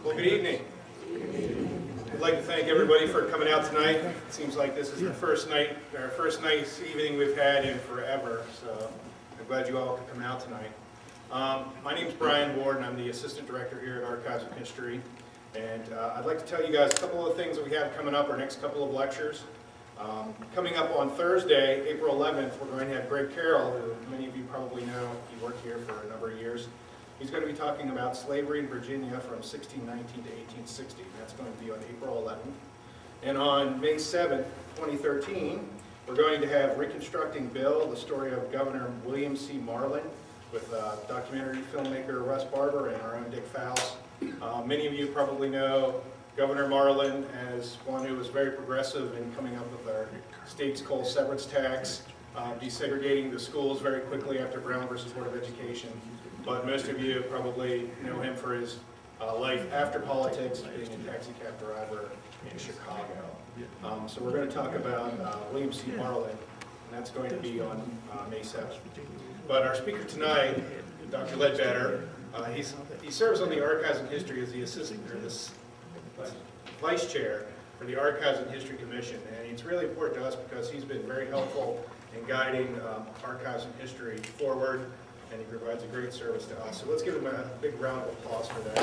Well, good evening. I'd like to thank everybody for coming out tonight. It seems like this is the first nice evening we've had in forever, so I'm glad you all could come out tonight. My name is Brian Ward, and I'm the Assistant Director here at Archives of History. And I'd like to tell you guys a couple of things that we have coming up, our next couple of lectures. Coming up on Thursday, April 11th, we're going to have Greg Carroll, who many of you probably know. He worked here for a number of years. He's going to be talking about slavery in Virginia from 1619 to 1860. That's going to be on April 11th. And on May 7th, 2013, we're going to have Reconstructing Bill, the story of Governor William C. Marlin, with documentary filmmaker Russ Barber and our own Dick Fowles. Many of you probably know Governor Marlin as one who was very progressive in coming up with our state's coal severance tax, desegregating the schools very quickly after Brown versus Board of Education. But most of you probably know him for his life after politics, being a taxi cab driver in Chicago. So we're going to talk about William C. Marlin, and that's going to be on May 7th. But our speaker tonight, Dr. Ledbetter, he serves on the Archives and History as the assistant, or this vice chair for the Archives and History Commission, and it's really important to us because he's been very helpful in guiding Archives and History forward, and he provides a great service to us. So let's give him a big round of applause for that.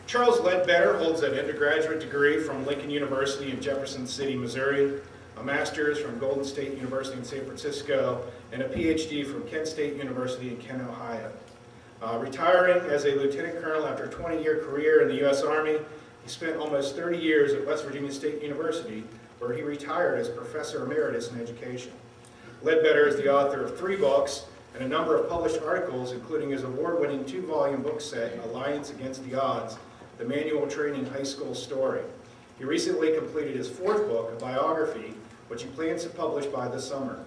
Charles Ledbetter holds an undergraduate degree from Lincoln University in Jefferson City, Missouri, a master's from Golden State University in San Francisco, and a PhD from Kent State University in Kent, Ohio. Retiring as a lieutenant colonel after a 20-year career in the U.S. Army, he spent almost 30 years at West Virginia State University, where he retired as professor emeritus in education. Ledbetter is the author of 3 books and a number of published articles, including his award-winning 2-volume book set, Alliance Against the Odds, The Manual Training High School Story. He recently completed his 4th book, a biography, which he plans to publish by this summer.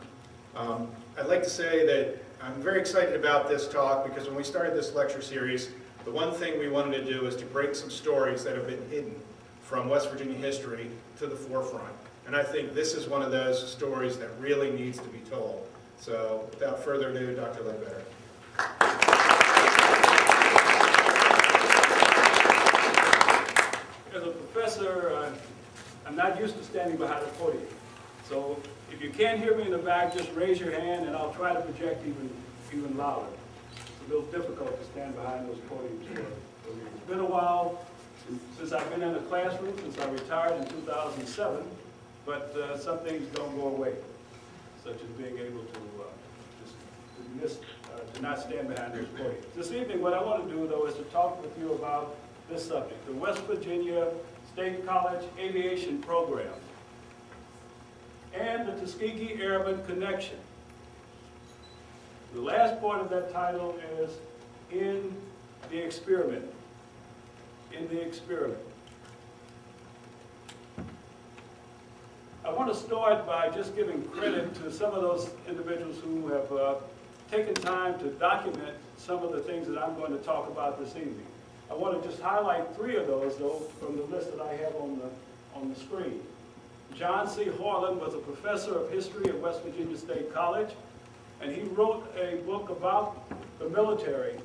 I'd like to say that I'm very excited about this talk because when we started this lecture series, the one thing we wanted to do is to break some stories that have been hidden from West Virginia history to the forefront. And I think this is one of those stories that really needs to be told. So without further ado, Dr. Ledbetter. As a professor, I'm not used to standing behind a podium. So if you can't hear me in the back, just raise your hand and I'll try to project even louder. It's a little difficult to stand behind those podiums for you. It's been a while since I've been in a classroom, since I retired in 2007, but some things don't go away, such as being able to not stand behind those podiums. This evening, what I want to do, though, is to talk with you about this subject, the West Virginia State College Aviation Program and the Tuskegee Airmen connection. The last part of that title is In the Experiment. In the Experiment. I want to start by just giving credit to some of those individuals who have taken time to document some of the things that I'm going to talk about this evening. I want to just highlight 3 of those, though, from the list that I have on the screen. John C. Harlan was a professor of history at West Virginia State College, and he wrote a book about the military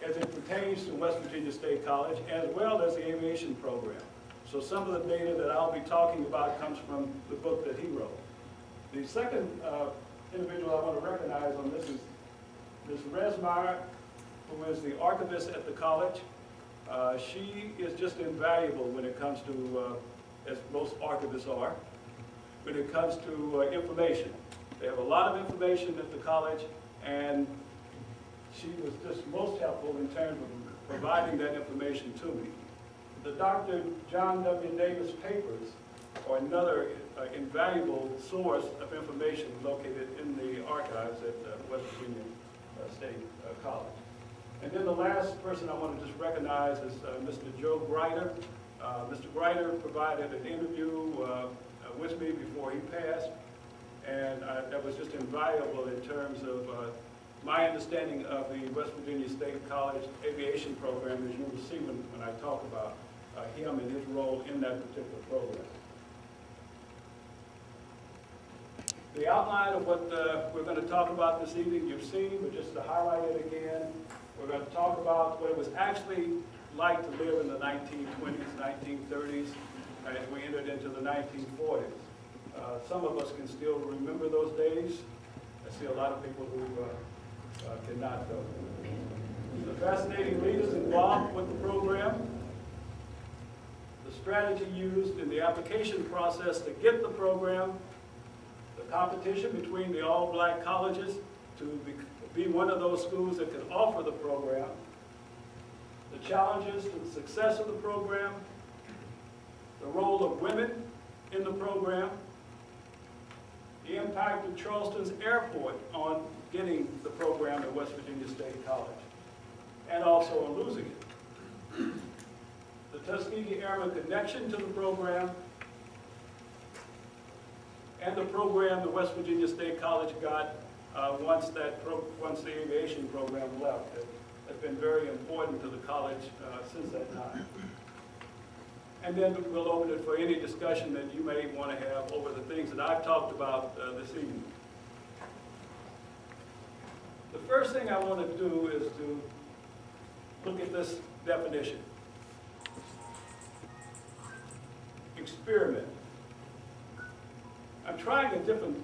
as it pertains to West Virginia State College, as well as the aviation program. So some of the data that I'll be talking about comes from the book that he wrote. The second individual I want to recognize on this is Ms. Resmeyer, who is the archivist at the college. She is just invaluable when it comes to, as most archivists are, when it comes to information. They have a lot of information at the college, and she was just most helpful in terms of providing that information to me. The Dr. John W. Davis papers are another invaluable source of information located in the archives at West Virginia State College. And then the last person I want to just recognize is Mr. Joe Grider. Mr. Grider provided an interview with me before he passed, and that was just invaluable in terms of my understanding of the West Virginia State College Aviation Program, as you will see when I talk about him and his role in that particular program. The outline of what we're going to talk about this evening you've seen, but just to highlight it again, we're going to talk about what it was actually like to live in the 1920s, 1930s, as we entered into the 1940s. Some of us can still remember those days. I see a lot of people who cannot though. The fascinating leaders involved with the program, the strategy used in the application process to get the program, the competition between the all-black colleges to be one of those schools that can offer the program, the challenges to the success of the program, the role of women in the program, the impact of Charleston's airport on getting the program at West Virginia State College, and also on losing it. The Tuskegee Airmen connection to the program, and the program the West Virginia State College got once the aviation program left. It has been very important to the college since that time. And then we'll open it for any discussion that you may want to have over the things that I've talked about this evening. The first thing I want to do is to look at this definition. Experiment. I'm trying a different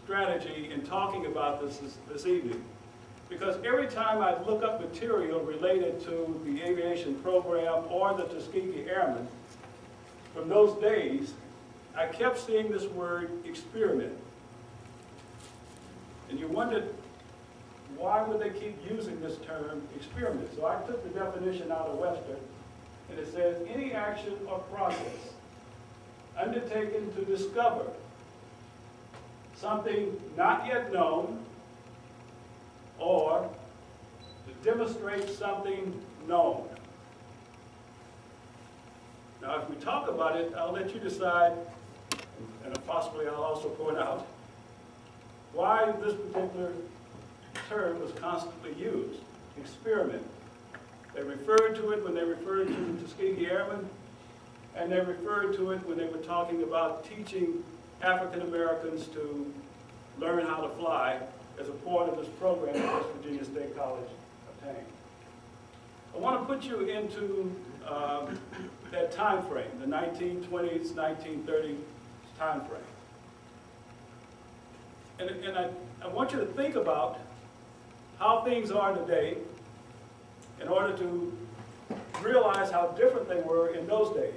strategy in talking about this evening, because every time I look up material related to the aviation program or the Tuskegee Airmen, from those days, I kept seeing this word experiment. And you wondered, why would they keep using this term experiment? So I took the definition out of Webster, and it says, any action or process undertaken to discover something not yet known or to demonstrate something known. Now, if we talk about it, I'll let you decide, and possibly I'll also point out why this particular term was constantly used, experiment. They referred to it when they referred to the Tuskegee Airmen, and they referred to it when they were talking about teaching African Americans to learn how to fly as a part of this program that West Virginia State College obtained. I want to put you into that time frame, the 1920s, 1930s time frame. And I want you to think about how things are today in order to realize how different they were in those days.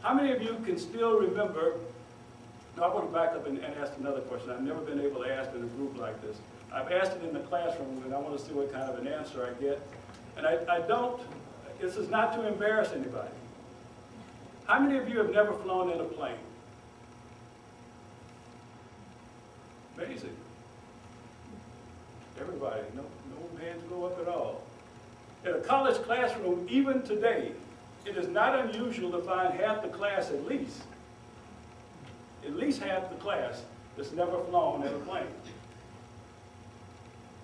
How many of you can still remember? Now I want to back up and ask another question. I've never been able to ask in a group like this. I've asked it in the classroom, and I want to see what kind of an answer I get. And I don't, this is not to embarrass anybody. How many of you have never flown in a plane? Amazing. Everybody, no hands go up at all. In a college classroom, even today, it is not unusual to find half the class at least half the class that's never flown in a plane.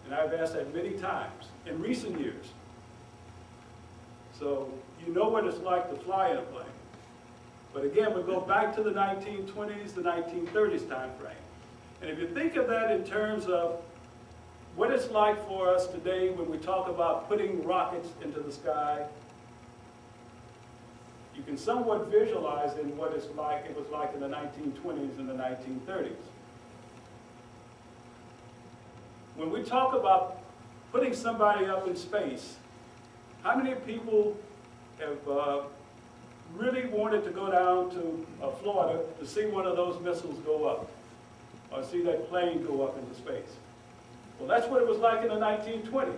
And I've asked that many times in recent years. So you know what it's like to fly in a plane. But again, we go back to the 1920s, the 1930s time frame. And if you think of that in terms of what it's like for us today when we talk about putting rockets into the sky, you can somewhat visualize in what it was like in the 1920s and the 1930s. When we talk about putting somebody up in space, how many people have really wanted to go down to Florida to see one of those missiles go up, or see that plane go up into space? Well, that's what it was like in the 1920s.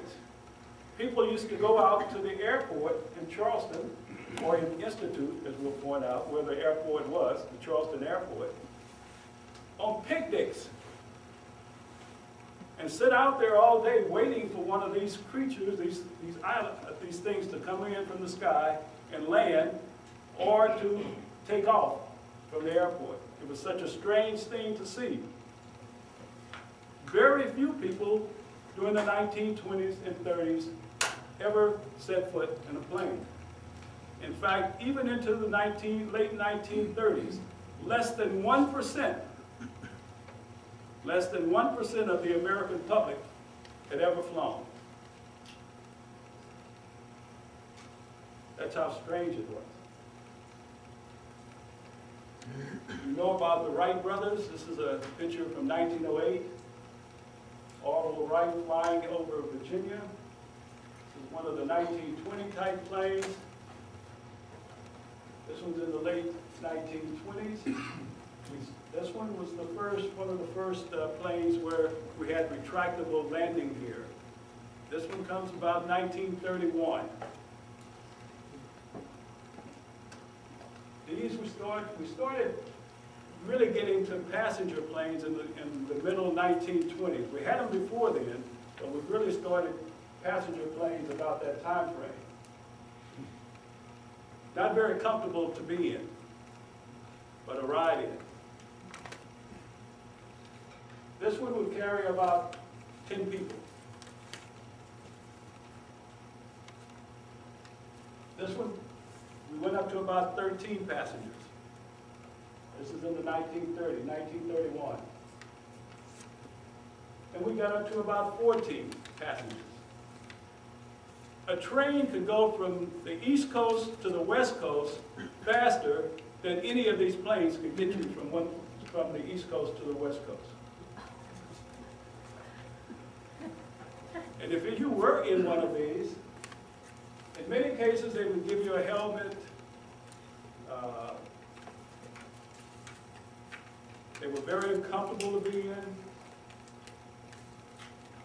People used to go out to the airport in Charleston, or in the Institute, as we'll point out, where the airport was, the Charleston Airport, on picnics, and sit out there all day waiting for one of these creatures, these things to come in from the sky and land, or to take off from the airport. It was such a strange thing to see. Very few people during the 1920s and 30s ever set foot in a plane. In fact, even into the late 1930s, less than 1% Less than 1% of the American public had ever flown. That's how strange it was. You know about the Wright brothers. This is a picture from 1908. Orville Wright flying over Virginia. This is one of the 1920 type planes. This one's in the late 1920s. This one was one of the first planes where we had retractable landing gear. This one comes about 1931. We started really getting to passenger planes in the middle 1920s. We had them before then, but we really started passenger planes about that time frame. Not very comfortable to be in, but a ride in. This one would carry about 10 people. This one, we went up to about 13 passengers. This is in the 1931. And we got up to about 14 passengers. A train could go from the East Coast to the West Coast faster than any of these planes could get you from the East Coast to the West Coast. And if you were in one of these, in many cases they would give you a helmet. They were very uncomfortable to be in.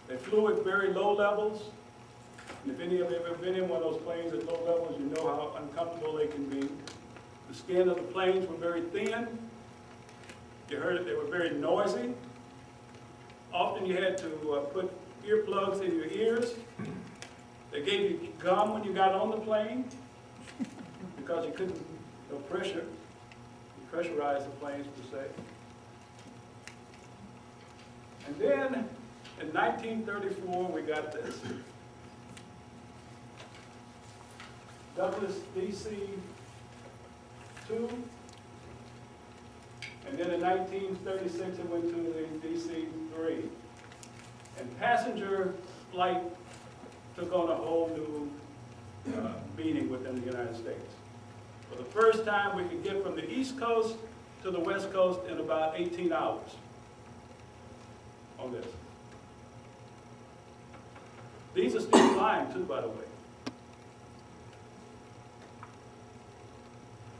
They flew at very low levels. And if any of you have ever been in one of those planes at low levels, you know how uncomfortable they can be. The skin of the planes were very thin. You heard it, they were very noisy. Often you had to put earplugs in your ears. They gave you gum when you got on the plane because you couldn't, no pressure. You pressurized the planes per se. And then in 1934 we got this. Douglas DC-2, and then in 1936 it went to the DC-3. And passenger flight took on a whole new meaning within the United States. For the first time, we could get from the East Coast to the West Coast in about 18 hours on this. These are still flying too, by the way.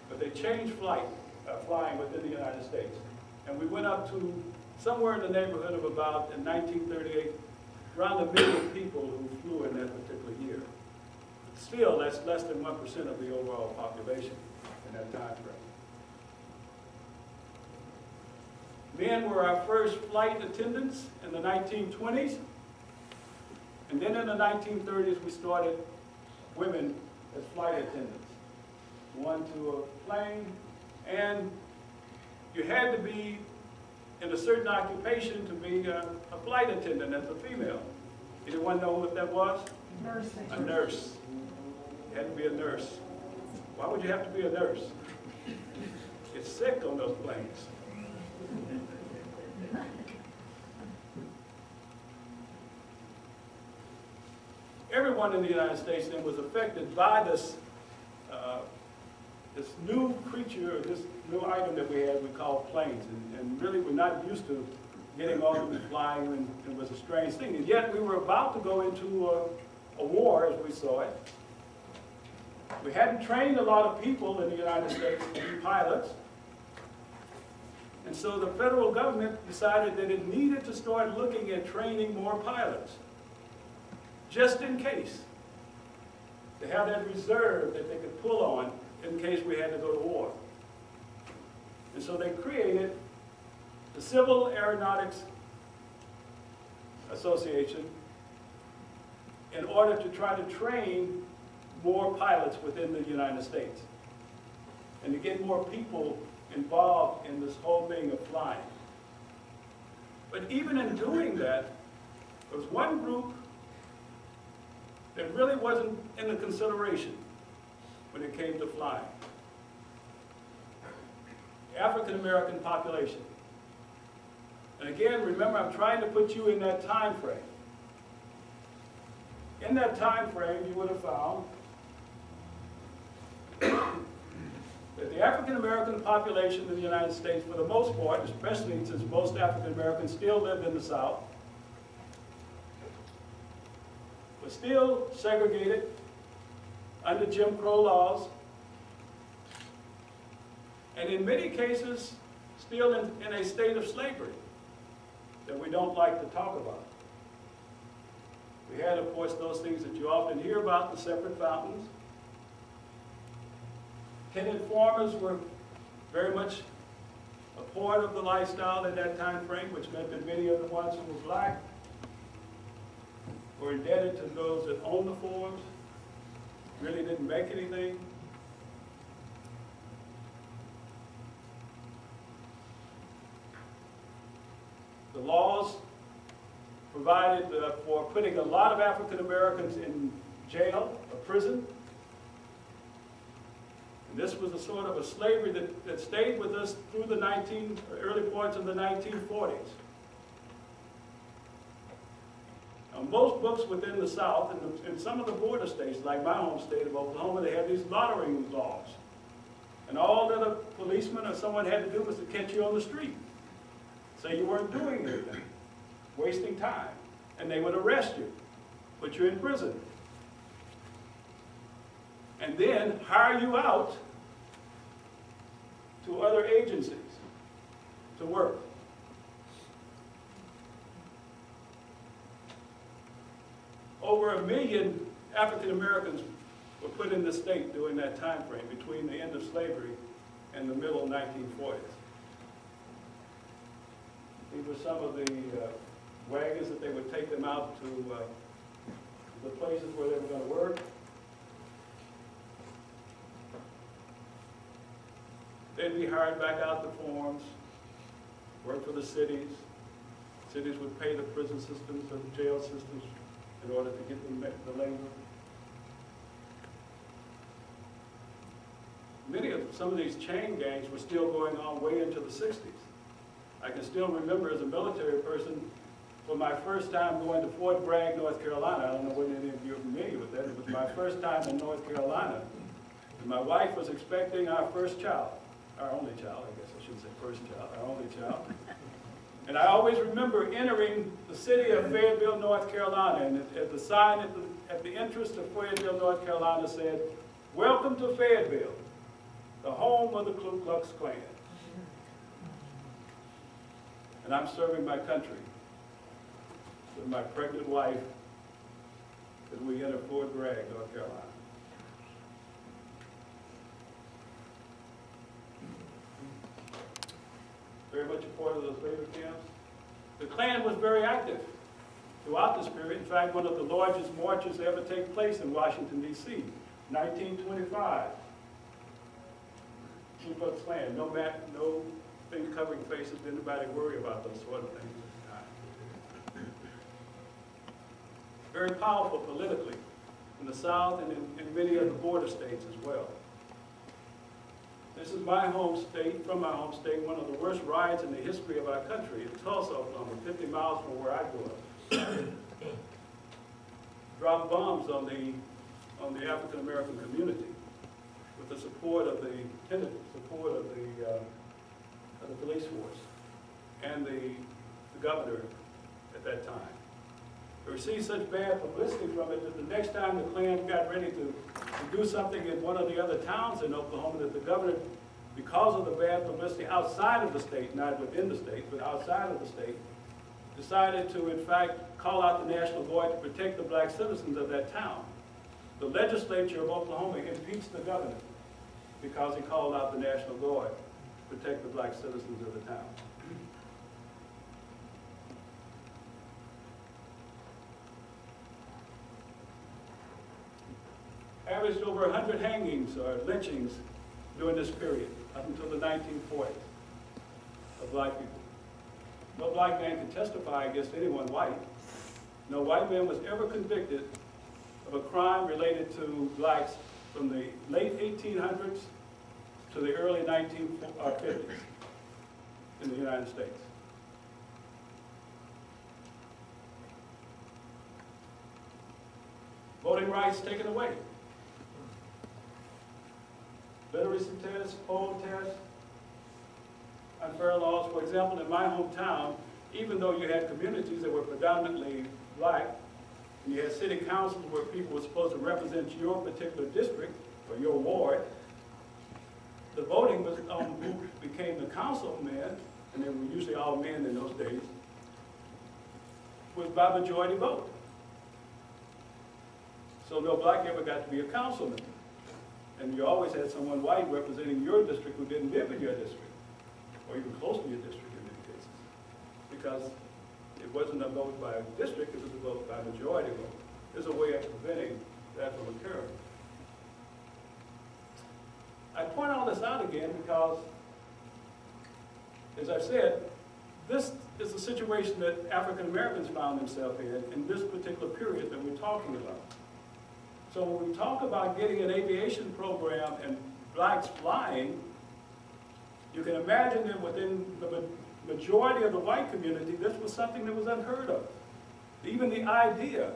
But they changed flying within the United States. And we went up to somewhere in the neighborhood of about, in 1938, around 1 million people who flew in that particular year. Still, that's less than 1% of the overall population in that time frame. Men were our first flight attendants in the 1920s. And then in the 1930s, we started women as flight attendants. One to a plane, and you had to be in a certain occupation to be a flight attendant as a female. Anyone know what that was? Nursing. A nurse. You had to be a nurse. Why would you have to be a nurse? Get sick on those planes. Everyone in the United States then was affected by this this new creature, this new item that we had, we call planes. And really we're not used to getting on and flying, and it was a strange thing. And yet we were about to go into a war as we saw it. We hadn't trained a lot of people in the United States to be pilots. And so the federal government decided that it needed to start looking at training more pilots, just in case. To have that reserve that they could pull on in case we had to go to war. And so they created the Civil Aeronautics Association in order to try to train more pilots within the United States and to get more people involved in this whole thing of flying. But even in doing that, there was one group that really wasn't in the consideration when it came to flying. The African American population. And again, remember, I'm trying to put you in that time frame. In that time frame, you would have found that the African American population in the United States, for the most part, especially since most African Americans still lived in the South, was still segregated under Jim Crow laws, and in many cases, still in a state of slavery that we don't like to talk about. We had, of course, those things that you often hear about, the separate fountains. Tenant farmers were very much a part of the lifestyle in that time frame, which meant that many of the ones who were black were indebted to those that owned the farms, really didn't make anything. The laws provided for putting a lot of African Americans in jail or prison. And this was a sort of a slavery that stayed with us through the early parts of the 1940s. Now, most books within the South, and in some of the border states, like my home state of Oklahoma, they had these loitering laws. And all that a policeman or someone had to do was to catch you on the street. So you weren't doing anything, wasting time. And they would arrest you, put you in prison, and then hire you out to other agencies to work. Over 1 million African Americans were put in the state during that time frame between the end of slavery and the middle 1940s. These were some of the wagons that they would take them out to the places where they were going to work. They'd be hired back out to farms, work for the cities. Cities would pay the prison systems or the jail systems in order to get them the labor. Some of these chain gangs were still going on way into the 60s. I can still remember as a military person, for my first time going to Fort Bragg, North Carolina. I don't know whether any of you are familiar with that. It was my first time in North Carolina. And my wife was expecting our first child, our only child, I guess I shouldn't say first child, our only child. And I always remember entering the city of Fayetteville, North Carolina, and at the sign at the entrance to Fayetteville, North Carolina said, "Welcome to Fayetteville, the home of the Ku Klux Klan." And I'm serving my country with my pregnant wife as we enter Fort Bragg, North Carolina. Very much a part of those labor camps. The Klan was very active throughout this period. In fact, one of the largest marches to ever take place in Washington, D.C., 1925. Ku Klux Klan, no thing covering faces, didn't anybody worry about those sort of things at the time. Very powerful politically in the South and in many of the border states as well. This is my home state, from my home state, one of the worst riots in the history of our country in Tulsa, Oklahoma, 50 miles from where I grew up. Dropped bombs on the African American community with the support of the police force and the governor at that time. We received such bad publicity from it that the next time the Klan got ready to do something in one of the other towns in Oklahoma, that the governor, because of the bad publicity outside of the state, not within the state, but outside of the state, decided to, in fact, call out the National Guard to protect the black citizens of that town. The legislature of Oklahoma impeached the governor because he called out the National Guard to protect the black citizens of the town. Averaged over 100 hangings or lynchings during this period, up until the 1940s, of black people. No black man can testify against anyone white. No white man was ever convicted of a crime related to blacks from the late 1800s to the early 1950s in the United States. voting rights taken away. Literacy tests, poll tests, unfair laws. For example, in my hometown, even though you had communities that were predominantly black, and you had city councils where people were supposed to represent your particular district or your ward, the voting was on who became the councilman, and they were usually all men in those days, was by majority vote. So no black ever got to be a councilman. And you always had someone white representing your district who didn't live in your district, or even close to your district in many cases. Because it wasn't a vote by a district, it was a vote by majority vote. There's a way of preventing that from occurring. I point all this out again because, as I've said, this is a situation that African Americans found themselves in this particular period that we're talking about. So when we talk about getting an aviation program and blacks flying, you can imagine that within the majority of the white community, this was something that was unheard of. Even the idea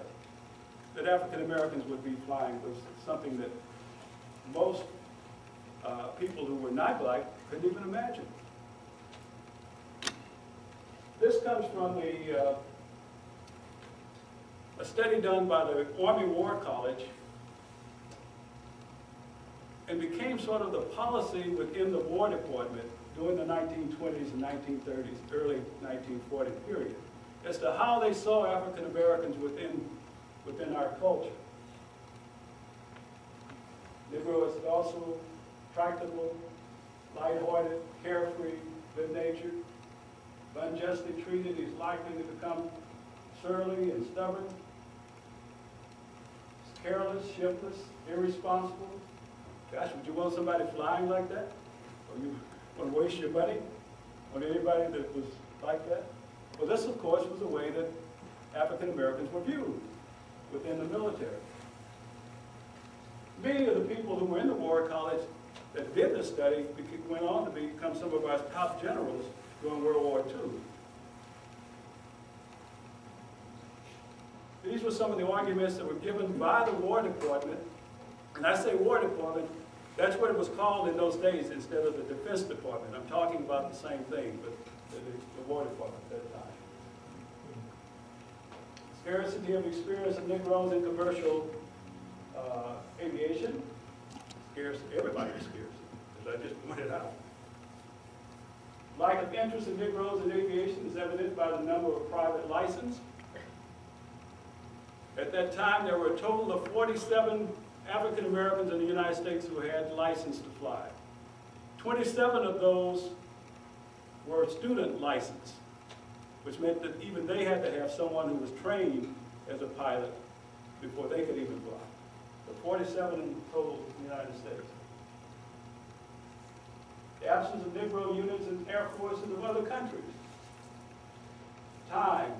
that African Americans would be flying was something that most people who were not black couldn't even imagine. This comes from a study done by the Army War College and became sort of the policy within the War Department during the 1920s and 1930s, early 1940 period, as to how they saw African Americans within our culture. Negro is also tractable, lighthearted, carefree, good-natured. If unjustly treated, he's likely to become surly and stubborn. He's careless, shiftless, irresponsible. Gosh, would you want somebody flying like that? Or you want to waste your money on anybody that was like that? Well, this, of course, was the way that African Americans were viewed within the military. Many of the people who were in the War College that did this study went on to become some of our top generals during World War II. These were some of the arguments that were given by the War Department. And I say War Department, that's what it was called in those days instead of the Defense Department. I'm talking about the same thing, but the War Department at that time. Scarcity of experience of Negroes in commercial aviation. Everybody's scarce, as I just pointed out. Lack of interest in Negroes in aviation is evident by the number of private licenses. At that time, there were a total of 47 African Americans in the United States who had license to fly. 27 of those were student licensed, which meant that even they had to have someone who was trained as a pilot before they could even fly. So 47 in total in the United States. The absence of Negro units in Air Forces of other countries. Time.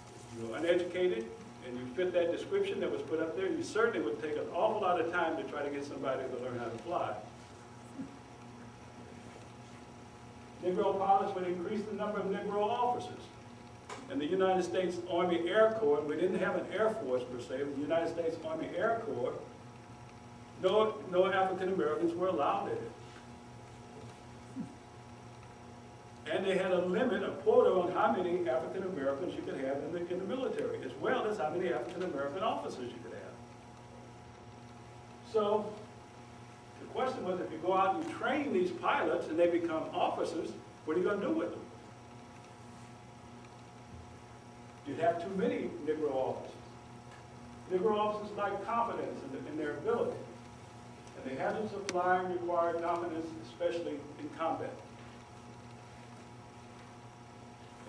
If you're uneducated and you fit that description that was put up there, you certainly would take an awful lot of time to try to get somebody to learn how to fly. Negro pilots would increase the number of Negro officers. In the United States Army Air Corps, we didn't have an Air Force per se, but the United States Army Air Corps, no African Americans were allowed in it. And they had a limit, a quota on how many African Americans you could have in the military, as well as how many African American officers you could have. So the question was, if you go out and train these pilots and they become officers, what are you going to do with them? You'd have too many Negro officers. Negro officers like confidence in their ability. And the hazards of flying require confidence, especially in combat.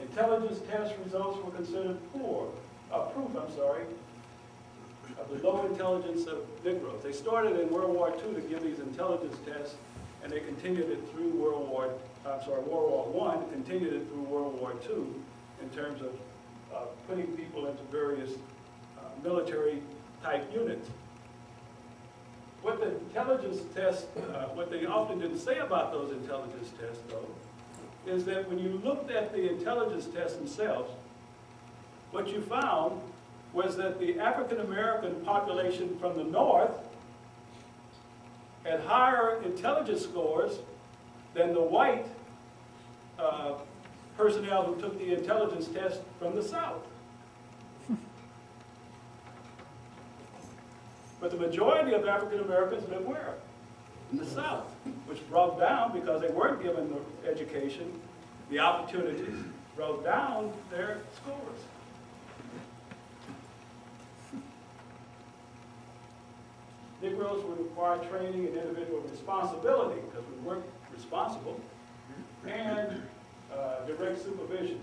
Intelligence test results were considered proof of the low intelligence of Negroes. They started in World War II to give these intelligence tests, and they continued it through World War I, continued it through World War II in terms of putting people into various military-type units. What the intelligence tests, what they often didn't say about those intelligence tests, though, is that when you looked at the intelligence tests themselves, what you found was that the African-American population from the North had higher intelligence scores than the white personnel who took the intelligence test from the South. But the majority of African Americans live where? In the South, which brought down, because they weren't given the education, the opportunities, brought down their scores. Negroes would require training and individual responsibility, because we weren't responsible, and direct supervision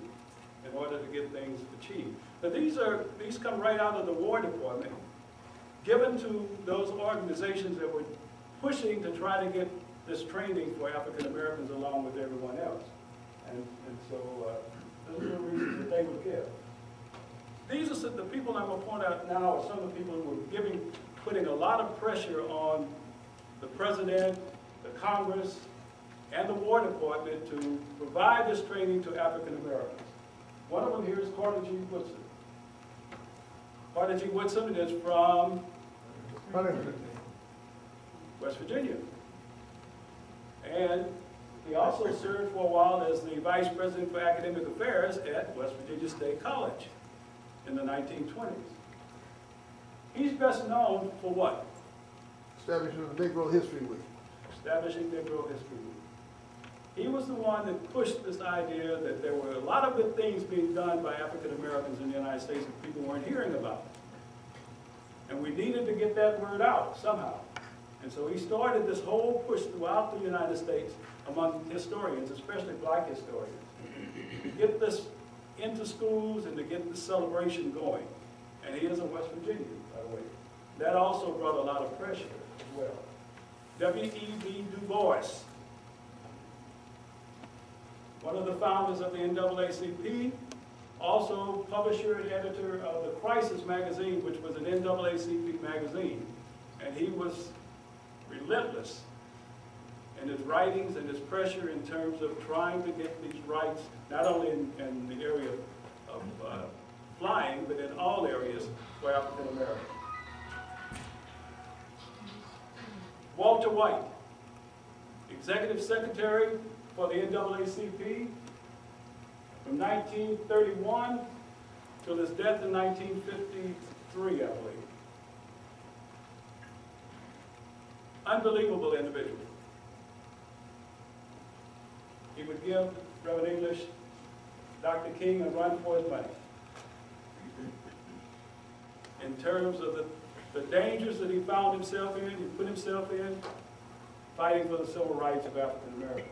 in order to get things achieved. But these come right out of the War Department, given to those organizations that were pushing to try to get this training for African Americans along with everyone else. And so those are the reasons that they would give. These are the people I'm going to point out now are some of the people who were putting a lot of pressure on the President, the Congress, and the War Department to provide this training to African Americans. One of them here is Carter G. Woodson. Carter G. Woodson is from West Virginia. And he also served for a while as the Vice President for Academic Affairs at West Virginia State College in the 1920s. He's best known for what? Establishing the Negro History Week. Establishing Negro History Week. He was the one that pushed this idea that there were a lot of good things being done by African Americans in the United States that people weren't hearing about. And we needed to get that word out somehow. And so he started this whole push throughout the United States among historians, especially black historians, to get this into schools and to get this celebration going. And he is a West Virginian, by the way. That also brought a lot of pressure as well. W.E.B. Du Bois, one of the founders of the NAACP, also publisher and editor of the Crisis magazine, which was an NAACP magazine. And he was relentless in his writings and his pressure in terms of trying to get these rights, not only in the area of flying, but in all areas for African Americans. Walter White, Executive Secretary for the NAACP from 1931 till his death in 1953, I believe. Unbelievable individual. He would give Reverend English, Dr. King, a run for his money in terms of the dangers that he found himself in, he put himself in, fighting for the civil rights of African Americans.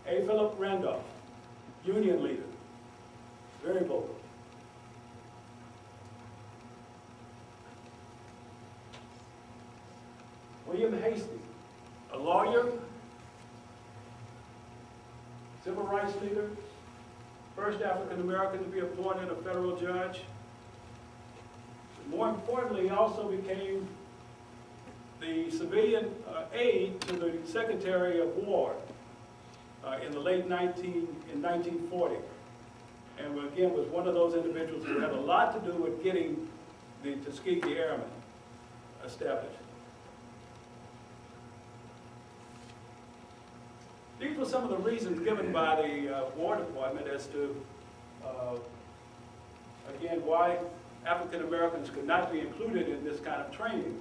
A. Philip Randolph, Union leader, very vocal. William Hasty, a lawyer, civil rights leader, first African American to be appointed a federal judge. More importantly, he also became the civilian aide to the Secretary of War in the late 1940. And again, was one of those individuals who had a lot to do with getting the Tuskegee Airmen established. These were some of the reasons given by the War Department as to, again, why African Americans could not be included in this kind of training.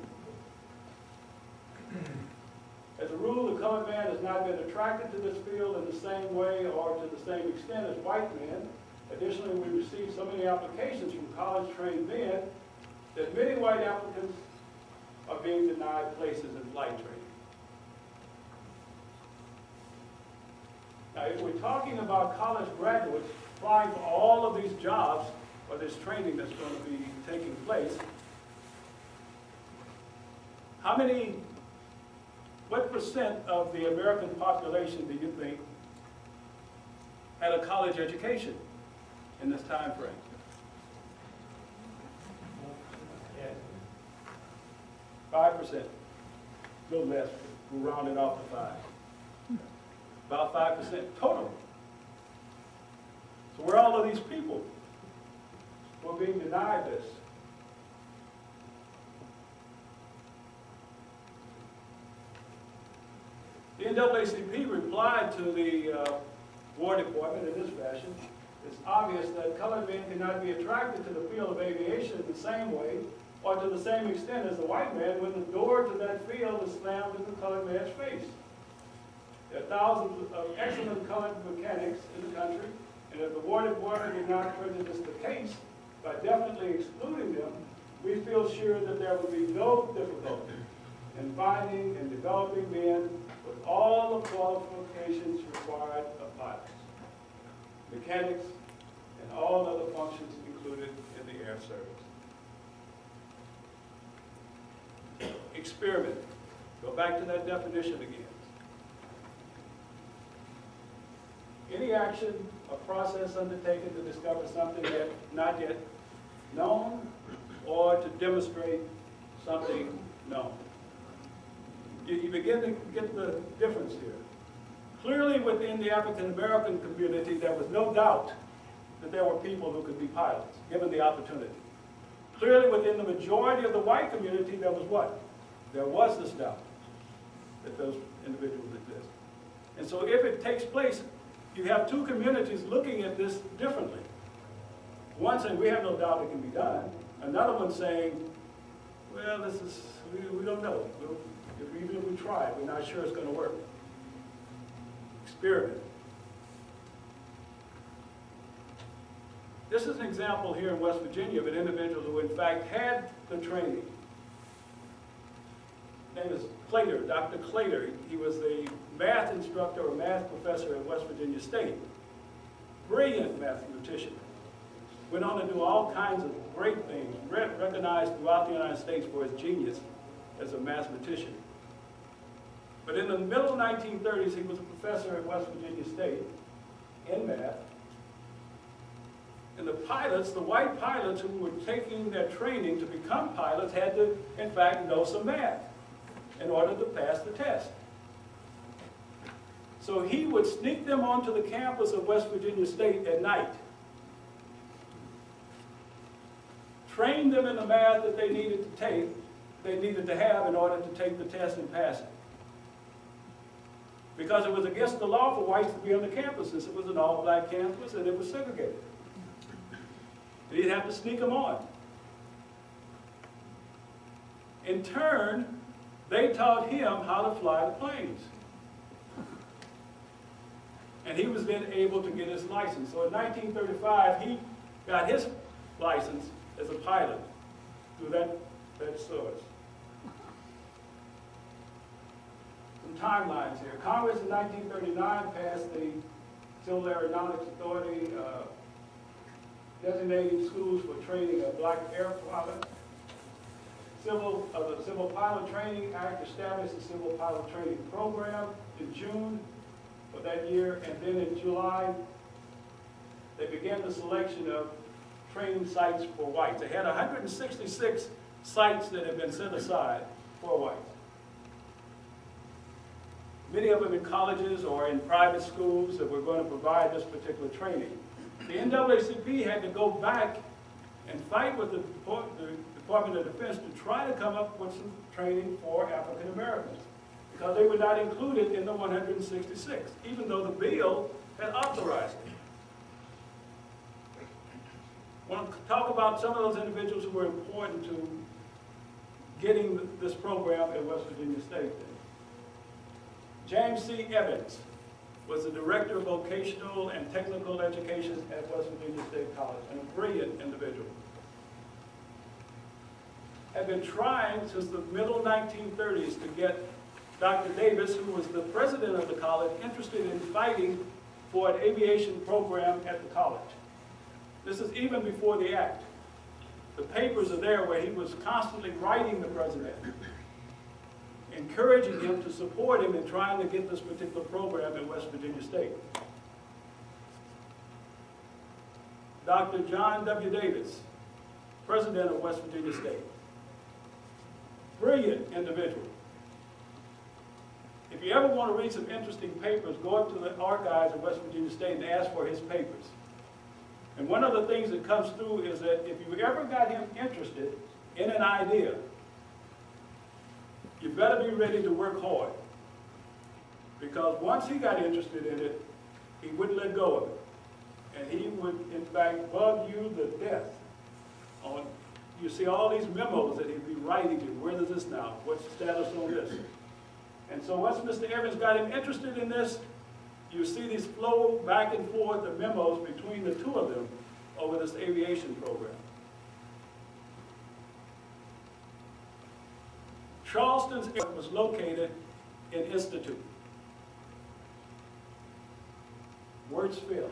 As a rule, the colored man has not been attracted to this field in the same way or to the same extent as white men. Additionally, we received so many applications from college-trained men that many white applicants are being denied places in flight training. Now, if we're talking about college graduates applying for all of these jobs or this training that's going to be taking place, what percent of the American population do you think had a college education in this time frame? 5%, a little less, we'll round it off to 5. About 5% total So where are all of these people who are being denied this? The NAACP replied to the War Department in this fashion. It's obvious that colored men cannot be attracted to the field of aviation in the same way or to the same extent as the white man when the door to that field is slammed in the colored man's face. There are thousands of excellent colored mechanics in the country, and if the War Department did not prejudice the case by definitely excluding them, we feel sure that there would be no difficulty in finding and developing men with all the qualifications required of pilots, mechanics, and all other functions included in the air service. Experiment. Go back to that definition again. Any action or process undertaken to discover something yet not yet known or to demonstrate something known. You begin to get the difference here. Clearly within the African American community, there was no doubt that there were people who could be pilots, given the opportunity. Clearly within the majority of the white community, there was what? There was this doubt that those individuals exist. And so if it takes place, you have two communities looking at this differently. One saying, we have no doubt it can be done. Another one saying, well, we don't know. Even if we try, we're not sure it's going to work. Experiment. This is an example here in West Virginia of an individual who in fact had the training. His name is Clater, Dr. Clater. He was the math instructor or math professor at West Virginia State. Brilliant mathematician. Went on to do all kinds of great things, recognized throughout the United States for his genius as a mathematician. But in the middle 1930s, he was a professor at West Virginia State in math. And the pilots, the white pilots who were taking their training to become pilots had to, in fact, know some math in order to pass the test. So he would sneak them onto the campus of West Virginia State at night, train them in the math that they needed to have in order to take the test and pass it. Because it was against the law for whites to be on the campus, since it was an all-black campus and it was segregated. And he'd have to sneak them on. In turn, they taught him how to fly the planes. And he was then able to get his license. So in 1935, he got his license as a pilot through that source. Some timelines here. Congress in 1939 passed the Civil Aeronautics Authority designating schools for training of black air pilots. The Civil Pilot Training Act established the Civil Pilot Training Program in June of that year, and then in July, they began the selection of training sites for whites. They had 166 sites that had been set aside for whites. Many of them in colleges or in private schools that were going to provide this particular training. The NAACP had to go back and fight with the Department of Defense to try to come up with some training for African Americans, because they were not included in the 166, even though the bill had authorized it. I want to talk about some of those individuals who were important to getting this program at West Virginia State. James C. Evans was the Director of Vocational and Technical Education at West Virginia State College, and a brilliant individual. Had been trying since the middle 1930s to get Dr. Davis, who was the president of the college, interested in fighting for an aviation program at the college. This is even before the act. The papers are there where he was constantly writing the president, encouraging him to support him in trying to get this particular program at West Virginia State. Dr. John W. Davis, president of West Virginia State. Brilliant individual. If you ever want to read some interesting papers, go up to the archives of West Virginia State and ask for his papers. And one of the things that comes through is that if you ever got him interested in an idea, you better be ready to work hard. Because once he got interested in it, he wouldn't let go of it. And he would, in fact, bug you to death. You see all these memos that he'd be writing you. Where is this now? What's the status on this? And so once Mr. Evans got him interested in this, you see these flow back and forth of memos between the two of them over this aviation program. Charleston's airport was located in Institute. Words fail.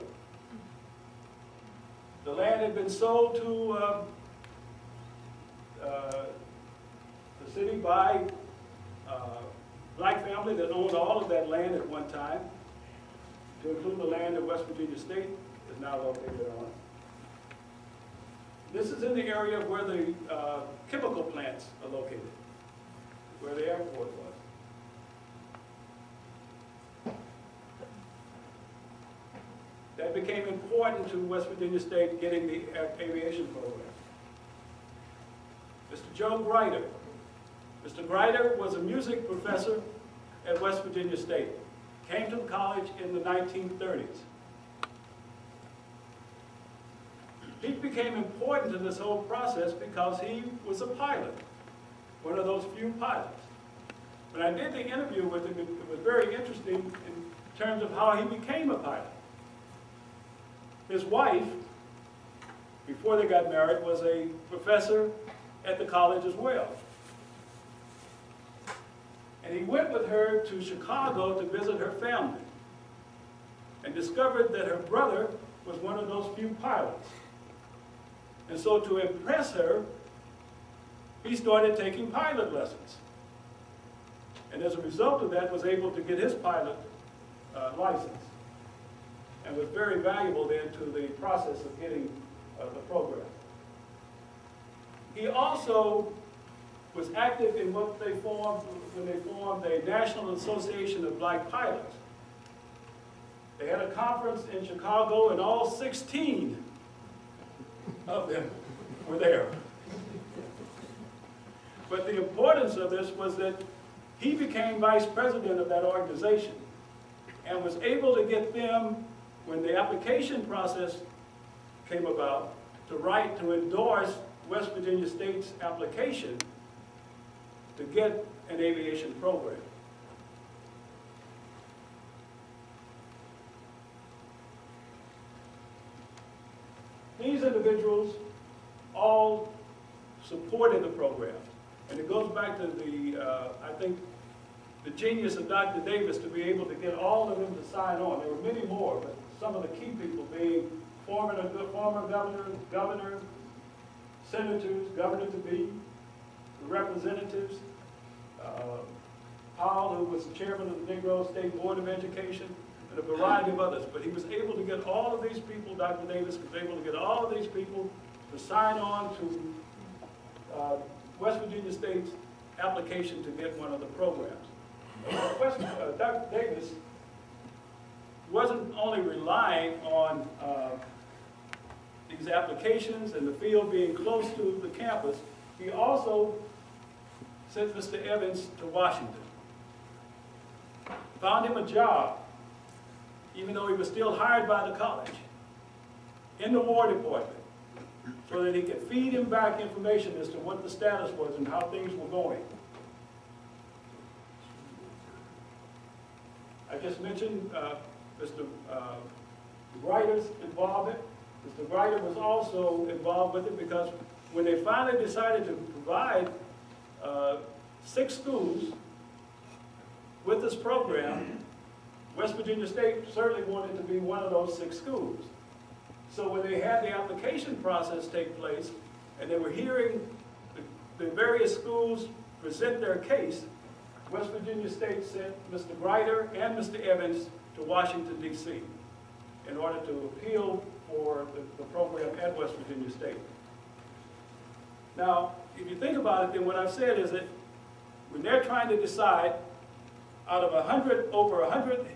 The land had been sold to the city by a black family that owned all of that land at one time, to include the land that West Virginia State is now located on. This is in the area where the chemical plants are located, where the airport was. That became important to West Virginia State getting the aviation program. Mr. Joe Grider. Mr. Grider was a music professor at West Virginia State. Came to the college in the 1930s. He became important in this whole process because he was a pilot, one of those few pilots. When I did the interview with him, it was very interesting in terms of how he became a pilot. His wife, before they got married, was a professor at the college as well. And he went with her to Chicago to visit her family and discovered that her brother was one of those few pilots. And so to impress her, he started taking pilot lessons. And as a result of that, was able to get his pilot license. And was very valuable then to the process of getting the program. He also was active in what they formed, when they formed a National Association of Black Pilots. They had a conference in Chicago and all 16 of them were there. But the importance of this was that he became vice president of that organization and was able to get them, when the application process came about, to endorse West Virginia State's application to get an aviation program. These individuals all supported the program. And it goes back to the, I think, the genius of Dr. Davis to be able to get all of them to sign on. There were many more, but some of the key people being former governor, senators, governor-to-be, representatives, Powell, who was the chairman of the Negro State Board of Education, and a variety of others. But he was able to get all of these people, Dr. Davis was able to get all of these people to sign on to West Virginia State's application to get one of the programs. Dr. Davis wasn't only relying on these applications and the field being close to the campus, he also sent Mr. Evans to Washington. Found him a job, even though he was still hired by the college, in the War Department, so that he could feed him back information as to what the status was and how things were going. I just mentioned Mr. Grider's involvement. Mr. Grider was also involved with it because when they finally decided to provide 6 schools with this program, West Virginia State certainly wanted to be one of those 6 schools. So when they had the application process take place, and they were hearing the various schools present their case, West Virginia State sent Mr. Grider and Mr. Evans to Washington, D.C. in order to appeal for the program at West Virginia State. Now, if you think about it, then what I've said is that when they're trying to decide out of over 100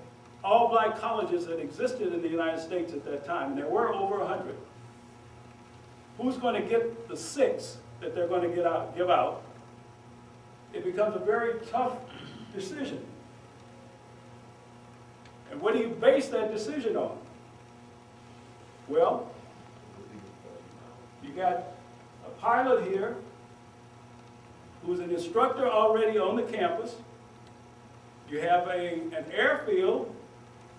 all-black colleges that existed in the United States at that time, and there were over 100, who's going to get the 6 that they're going to give out, it becomes a very tough decision. And what do you base that decision on? Well, you got a pilot here who's an instructor already on the campus. You have an airfield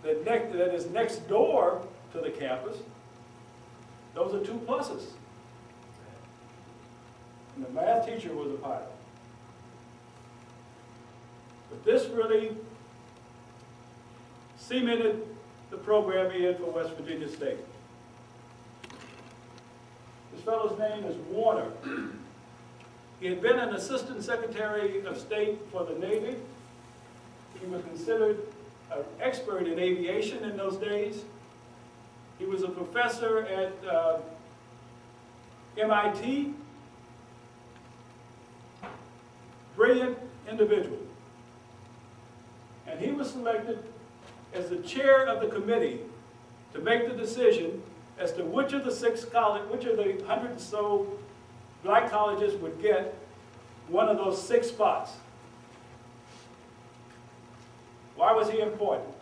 that is next door to the campus. Those are 2 pluses. And the math teacher was a pilot. But this really cemented the program in for West Virginia State. This fellow's name is Warner. He had been an Assistant Secretary of State for the Navy. He was considered an expert in aviation in those days. He was a professor at MIT. Brilliant individual. And he was selected as the chair of the committee to make the decision as to which of the 100 and so black colleges would get one of those 6 spots. Why was he important?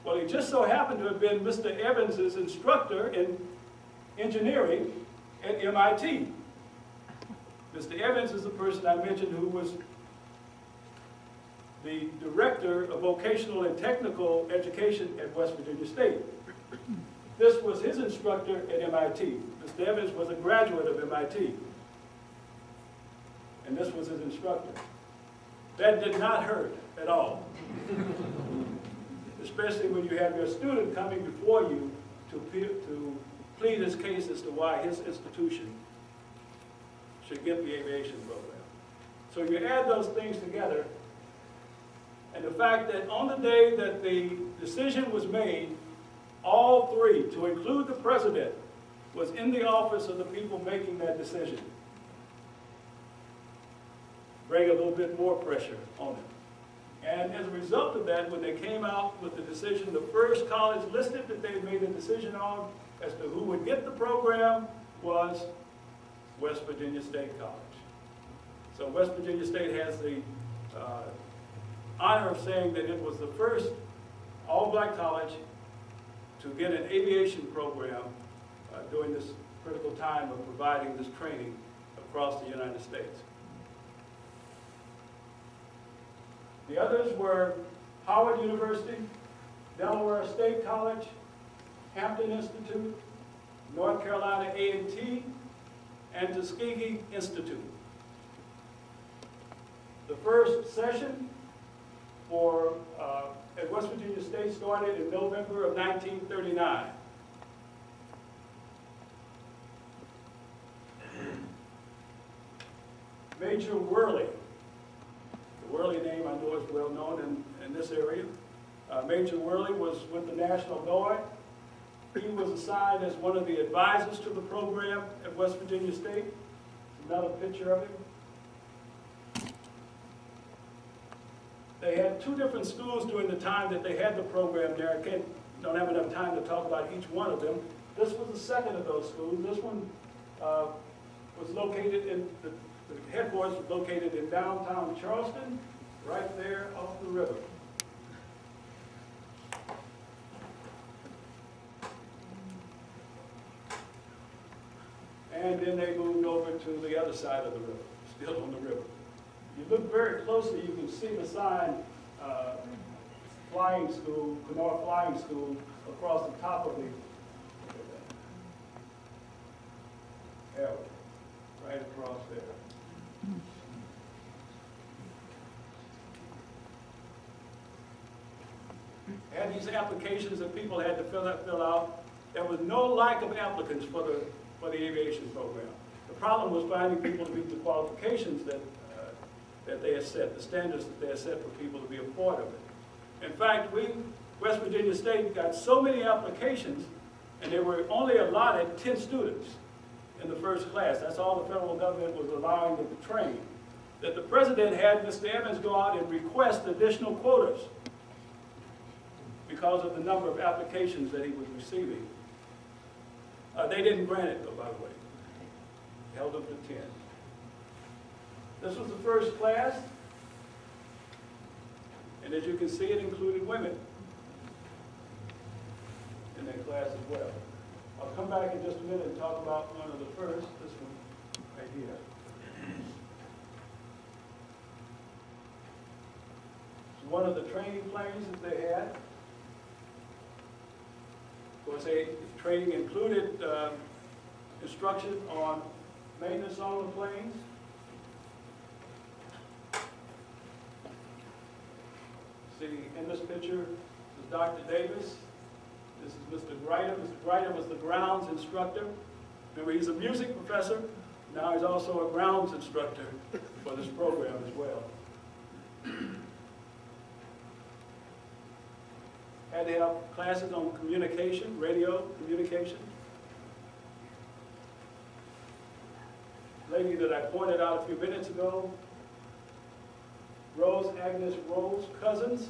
Well, he just so happened to have been Mr. Evans's instructor in engineering at MIT. Mr. Evans is the person I mentioned who was the director of vocational and technical education at West Virginia State. This was his instructor at MIT. Mr. Evans was a graduate of MIT. And this was his instructor. That did not hurt at all. Especially when you have your student coming before you to plead his case as to why his institution should get the aviation program. So you add those things together, and the fact that on the day that the decision was made, all 3, to include the president, was in the office of the people making that decision, bring a little bit more pressure on them. And as a result of that, when they came out with the decision, the first college listed that they made a decision on as to who would get the program was West Virginia State College. So West Virginia State has the honor of saying that it was the first all-black college to get an aviation program during this critical time of providing this training across the United States. The others were Howard University, Delaware State College, Hampton Institute, North Carolina A&T, and Tuskegee Institute. The first session at West Virginia State started in November of 1939. Major Worley, the Worley name I know is well known in this area. Major Worley was with the National Guard. He was assigned as one of the advisors to the program at West Virginia State. Another picture of him. They had 2 different schools during the time that they had the program there. I don't have enough time to talk about each one of them. This was the second of those schools. This one was located in, the headquarters was located in downtown Charleston, right there off the river. And then they moved over to the other side of the river, still on the river. You look very closely, you can see the sign, Flying School, Kenora Flying School, across the top of the, arrow, right across there. Had these applications that people had to fill out. There was no lack of applicants for the aviation program. The problem was finding people to meet the qualifications that they had set, the standards that they had set for people to be a part of it. In fact, West Virginia State got so many applications, and they were only allotted 10 students in the first class. That's all the federal government was allowing them to train. That the president had Mr. Evans go out and request additional quotas because of the number of applications that he was receiving. They didn't grant it, though, by the way. Held them to 10. This was the first class, and as you can see, it included women in that class as well. I'll come back in just a minute and talk about one of the first, this one right here. It's one of the training planes that they had. Of course, training included instruction on maintenance on the planes. See, in this picture, this is Dr. Davis. This is Mr. Greiter. Mr. Greiter was the grounds instructor. Remember, he's a music professor. Now he's also a grounds instructor for this program as well. Had to have classes on communication, radio communication. Lady that I pointed out a few minutes ago, Rose Agnes Rose Cousins.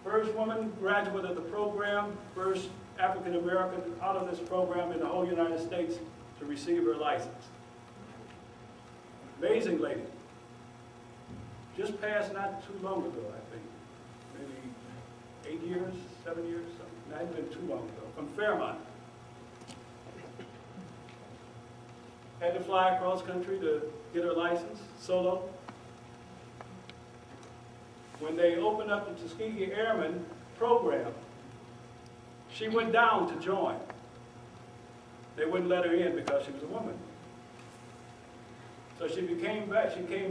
First woman graduate of the program, first African American out of this program in the whole United States to receive her license. Amazing lady. Just passed not too long ago, I think. Maybe 8 years, 7 years, something. Not been too long ago, from Fairmont. Had to fly across country to get her license, solo. When they opened up the Tuskegee Airmen program, she went down to join. They wouldn't let her in because she was a woman. So she came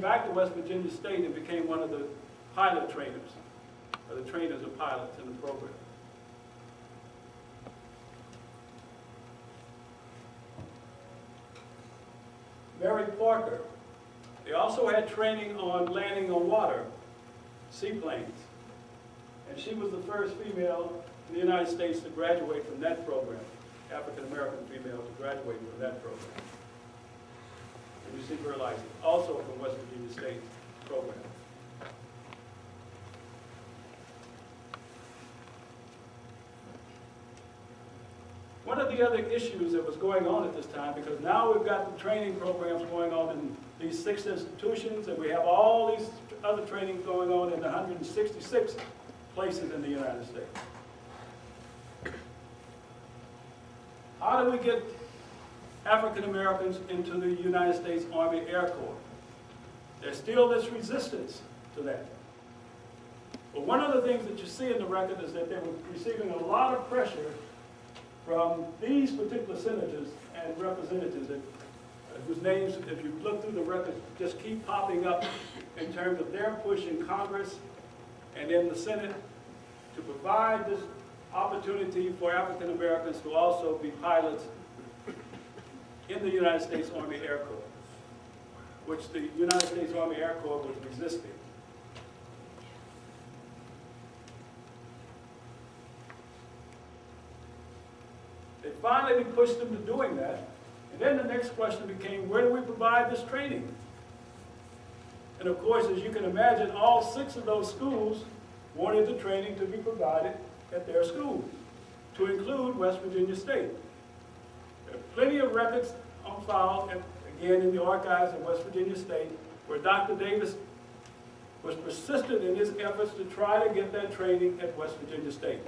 back to West Virginia State and became one of the pilot trainers, or the trainers of pilots in the program. Mary Parker. They also had training on landing on water, seaplanes. And she was the first female in the United States to graduate from that program, African-American female to graduate from that program. And receive her license, also from West Virginia State program. One of the other issues that was going on at this time, because now we've got the training programs going on in these 6 institutions, and we have all these other trainings going on in 166 places in the United States. How do we get African Americans into the United States Army Air Corps? There's still this resistance to that. But one of the things that you see in the record is that they were receiving a lot of pressure from these particular senators and representatives whose names, if you look through the record, just keep popping up in terms of their push in Congress and in the Senate to provide this opportunity for African Americans to also be pilots in the United States Army Air Corps, which the United States Army Air Corps was resisting. They finally pushed them to doing that. And then the next question became, where do we provide this training? And of course, as you can imagine, all 6 of those schools wanted the training to be provided at their school, to include West Virginia State. There are plenty of records on file, again in the archives of West Virginia State, where Dr. Davis was persistent in his efforts to try to get that training at West Virginia State.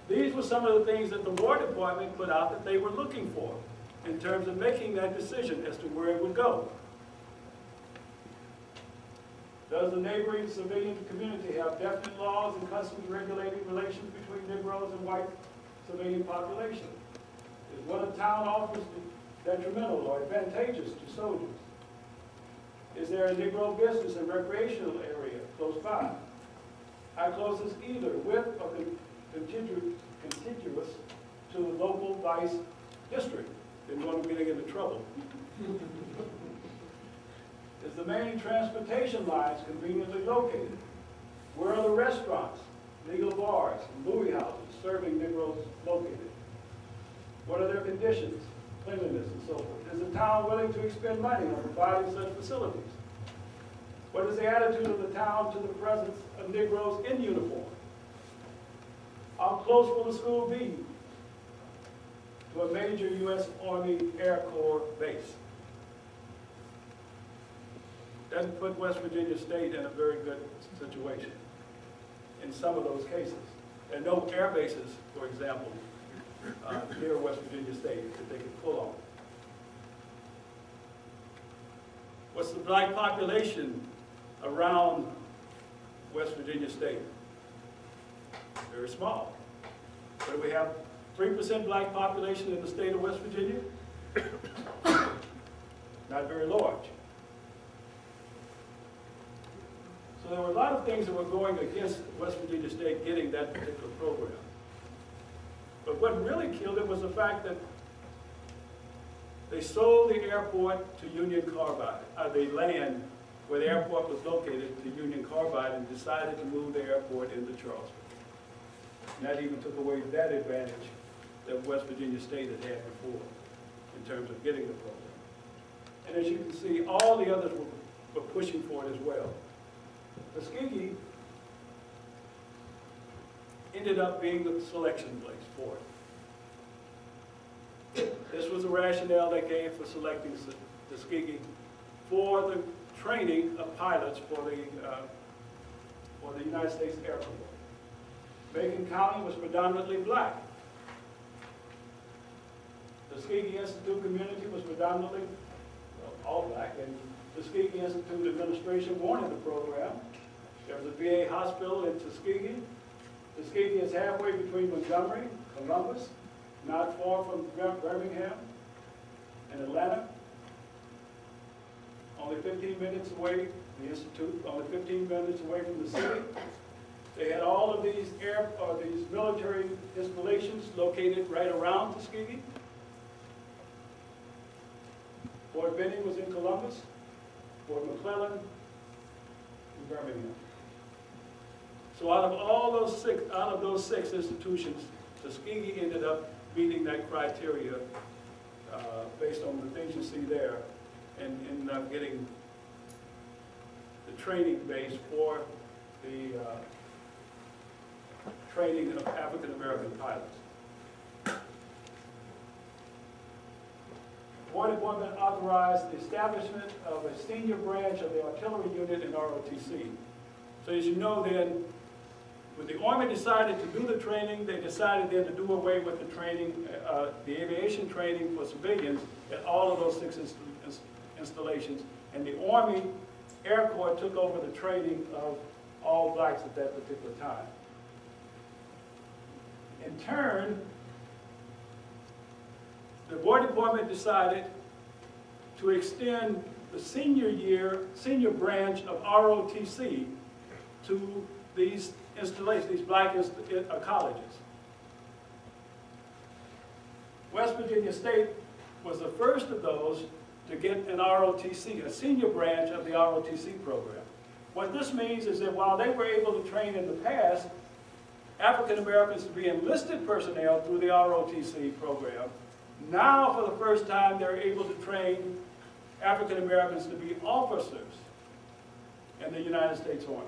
These were some of the things that the War Department put out that they were looking for in terms of making that decision as to where it would go. Does the neighboring civilian community have definite laws and customs regulating relations between Negroes and white civilian population? Is what a town offers detrimental or advantageous to soldiers? Is there a Negro business and recreational area close by? How close is either with or contiguous to the local vice district? Didn't want to be getting into trouble. Is the main transportation lines conveniently located? Where are the restaurants, legal bars, and movie houses serving Negroes located? What are their conditions, cleanliness, and so forth? Is the town willing to expend money on providing such facilities? What is the attitude of the town to the presence of Negroes in uniform? How close will the school be to a major U.S. Army Air Corps base? Doesn't put West Virginia State in a very good situation in some of those cases. There are no air bases, for example, near West Virginia State that they can pull on. What's the black population around West Virginia State? Very small. But we have 3% black population in the state of West Virginia? Not very large. So there were a lot of things that were going against West Virginia State getting that particular program. But what really killed it was the fact that they sold the airport to Union Carbide, the land where the airport was located to Union Carbide, and decided to move the airport into Charleston. And that even took away that advantage that West Virginia State had had before in terms of getting the program. And as you can see, all the others were pushing for it as well. Tuskegee ended up being the selection place for it. This was the rationale they gave for selecting Tuskegee for the training of pilots for the United States Air Corps. Macon County was predominantly black. The Tuskegee Institute community was predominantly, well, all black, and the Tuskegee Institute administration wanted the program. There was a VA hospital in Tuskegee. Tuskegee is halfway between Montgomery, Columbus, not far from Birmingham and Atlanta. Only 15 minutes away, the Institute, only 15 minutes away from the city. They had all of these these military installations located right around Tuskegee. Fort Benning was in Columbus, Fort McClellan in Birmingham. So out of those six institutions, Tuskegee ended up meeting that criteria based on the things you see there, and ended up getting the training base for the training of African American pilots. War Department authorized the establishment of a senior branch of the artillery unit in ROTC. So as you know then, when the Army decided to do the training, they decided then to do away with the training, the aviation training for civilians at all of those six installations, and the Army Air Corps took over the training of all blacks at that particular time. In turn, the War Department decided to extend the senior branch of ROTC to these installations, these black colleges. West Virginia State was the first of those to get an ROTC, a senior branch of the ROTC program. What this means is that while they were able to train in the past African Americans to be enlisted personnel through the ROTC program, now for the first time they're able to train African Americans to be officers in the United States Army.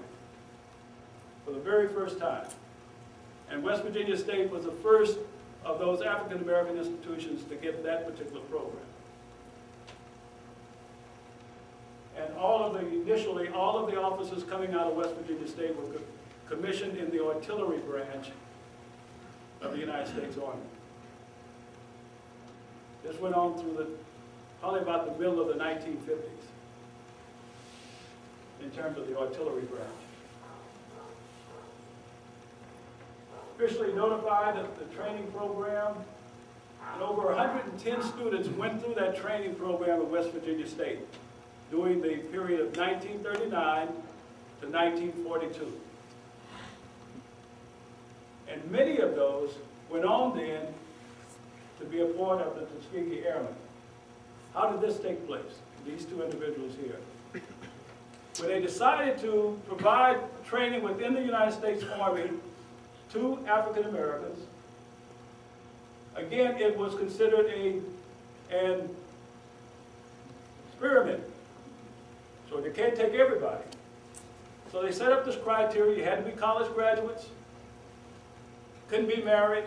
For the very first time. And West Virginia State was the first of those African American institutions to get that particular program. And initially, all of the officers coming out of West Virginia State were commissioned in the artillery branch of the United States Army. This went on through probably about the middle of the 1950s in terms of the artillery branch. Officially notified of the training program, and over 110 students went through that training program at West Virginia State during the period of 1939 to 1942. And many of those went on then to be a part of the Tuskegee Airmen. How did this take place? These two individuals here. When they decided to provide training within the United States Army to African Americans, again, it was considered an experiment. So they can't take everybody. So they set up this criteria. You had to be college graduates. couldn't be married,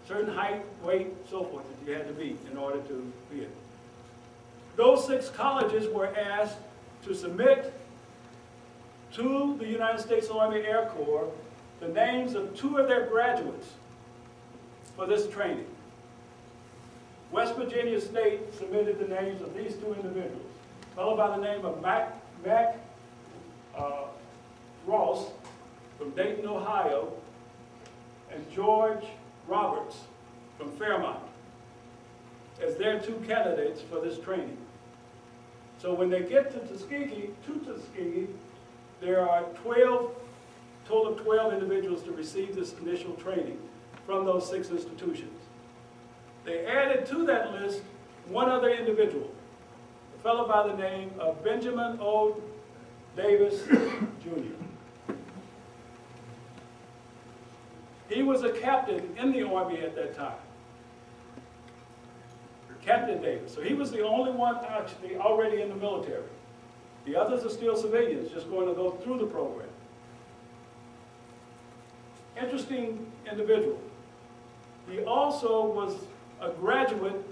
certain height, weight, so forth that you had to be in order to be it. Those 6 colleges were asked to submit to the United States Army Air Corps the names of 2 of their graduates for this training. West Virginia State submitted the names of these 2 individuals, a fellow by the name of Mac Ross from Dayton, Ohio, and George Roberts from Fairmont as their 2 candidates for this training. So when they get to Tuskegee, there are total of 12 individuals to receive this initial training from those 6 institutions. They added to that list 1 other individual, a fellow by the name of Benjamin O. Davis, Jr. He was a captain in the Army at that time. Captain Davis. So he was the only one actually already in the military. The others are still civilians, just going to go through the program. Interesting individual. He also was a graduate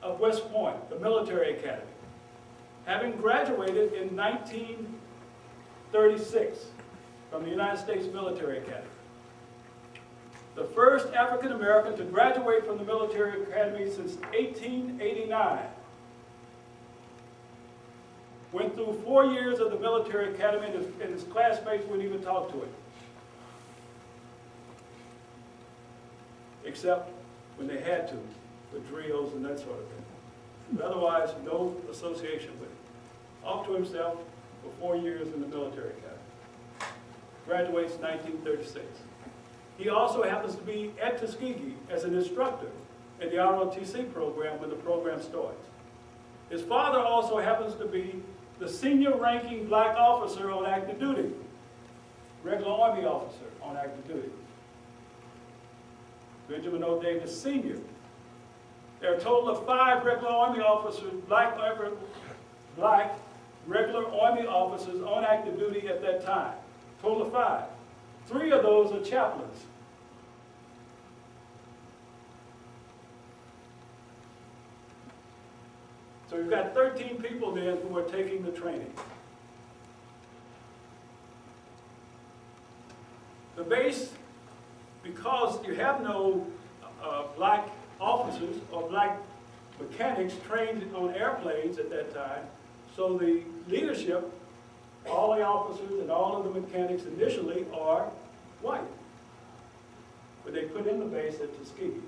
of West Point, the military academy, having graduated in 1936 from the United States Military Academy. The first African American to graduate from the military academy since 1889. Went through 4 years of the military academy, and his classmates wouldn't even talk to him, except when they had to, with drills and that sort of thing. But otherwise, no association with him. Off to himself for 4 years in the military academy. Graduates 1936. He also happens to be at Tuskegee as an instructor in the ROTC program when the program starts. His father also happens to be the senior ranking black officer on active duty, regular Army officer on active duty. Benjamin O. Davis Sr. There are a total of 5 regular Army officers, black regular Army officers on active duty at that time. Total of 5. 3 of those are chaplains. So you've got 13 people then who are taking the training. The base, because you have no black officers or black mechanics trained on airplanes at that time, so the leadership, all the officers and all of the mechanics initially are white. But they put in the base at Tuskegee.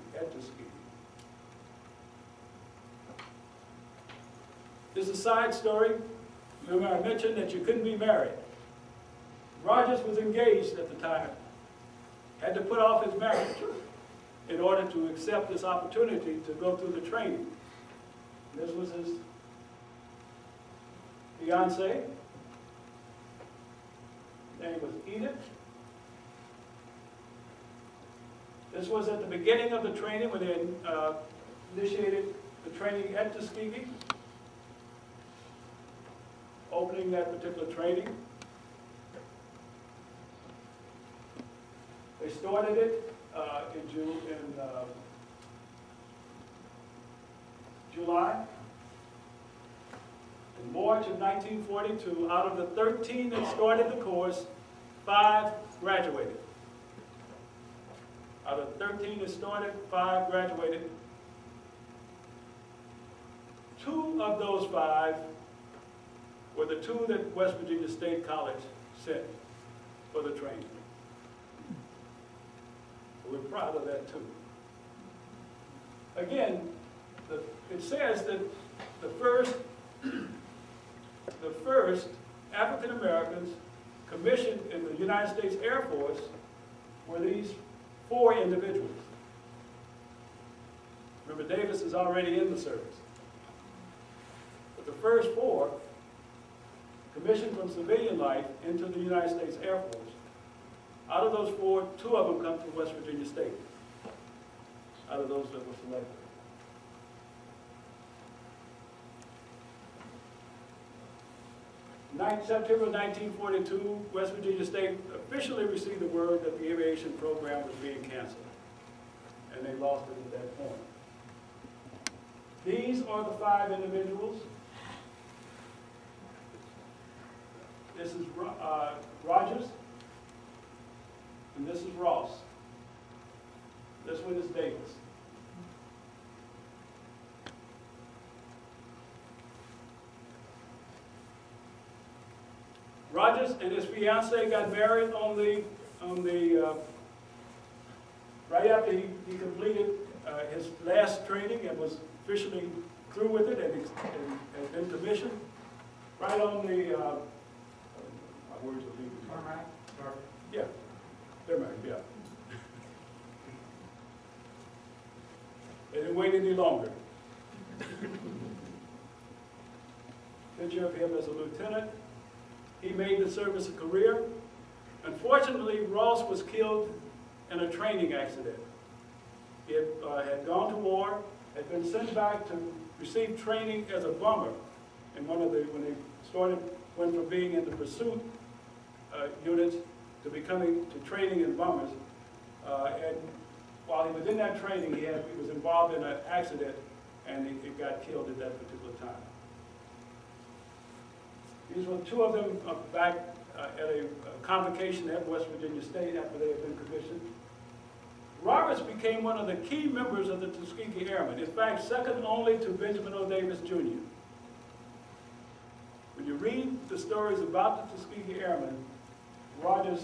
This is a side story. Remember I mentioned that you couldn't be married. Rogers was engaged at the time. Had to put off his marriage in order to accept this opportunity to go through the training. This was his fiancée. Her name was Edith. This was at the beginning of the training when they initiated the training at Tuskegee, opening that particular training. They started it in July. In March of 1942, out of the 13 that started the course, 5 graduated. Out of 13 that started, 5 graduated. 2 of those 5 were the 2 that West Virginia State College sent for the training. We're proud of that too. Again, it says that the first African Americans commissioned in the United States Air Force were these 4 individuals. Remember, Davis is already in the service. But the first 4 commissioned from civilian life into the United States Air Force. Out of those 4, 2 of them come from West Virginia State. Out of those that were selected. In September 1942, West Virginia State officially received the word that the aviation program was being canceled. And they lost it at that point. These are the 5 individuals. This is Rogers, and this is Ross. This one is Davis. Rogers and his fiancee got married right after he completed his last training and was officially through with it and been commissioned. Right on the, my words are leaving me. Yeah, they're married, yeah. They didn't wait any longer. Picture of him as a lieutenant. He made the service a career. Unfortunately, Ross was killed in a training accident. He had gone to war, had been sent back to receive training as a bomber. And when they went from being in the pursuit units to training in bombers. And while he was in that training, he was involved in an accident, and he got killed at that particular time. These were 2 of them back at a convocation at West Virginia State after they had been commissioned. Roberts became one of the key members of the Tuskegee Airmen. In fact, second only to Benjamin O. Davis, Jr. When you read the stories about the Tuskegee Airmen, Rogers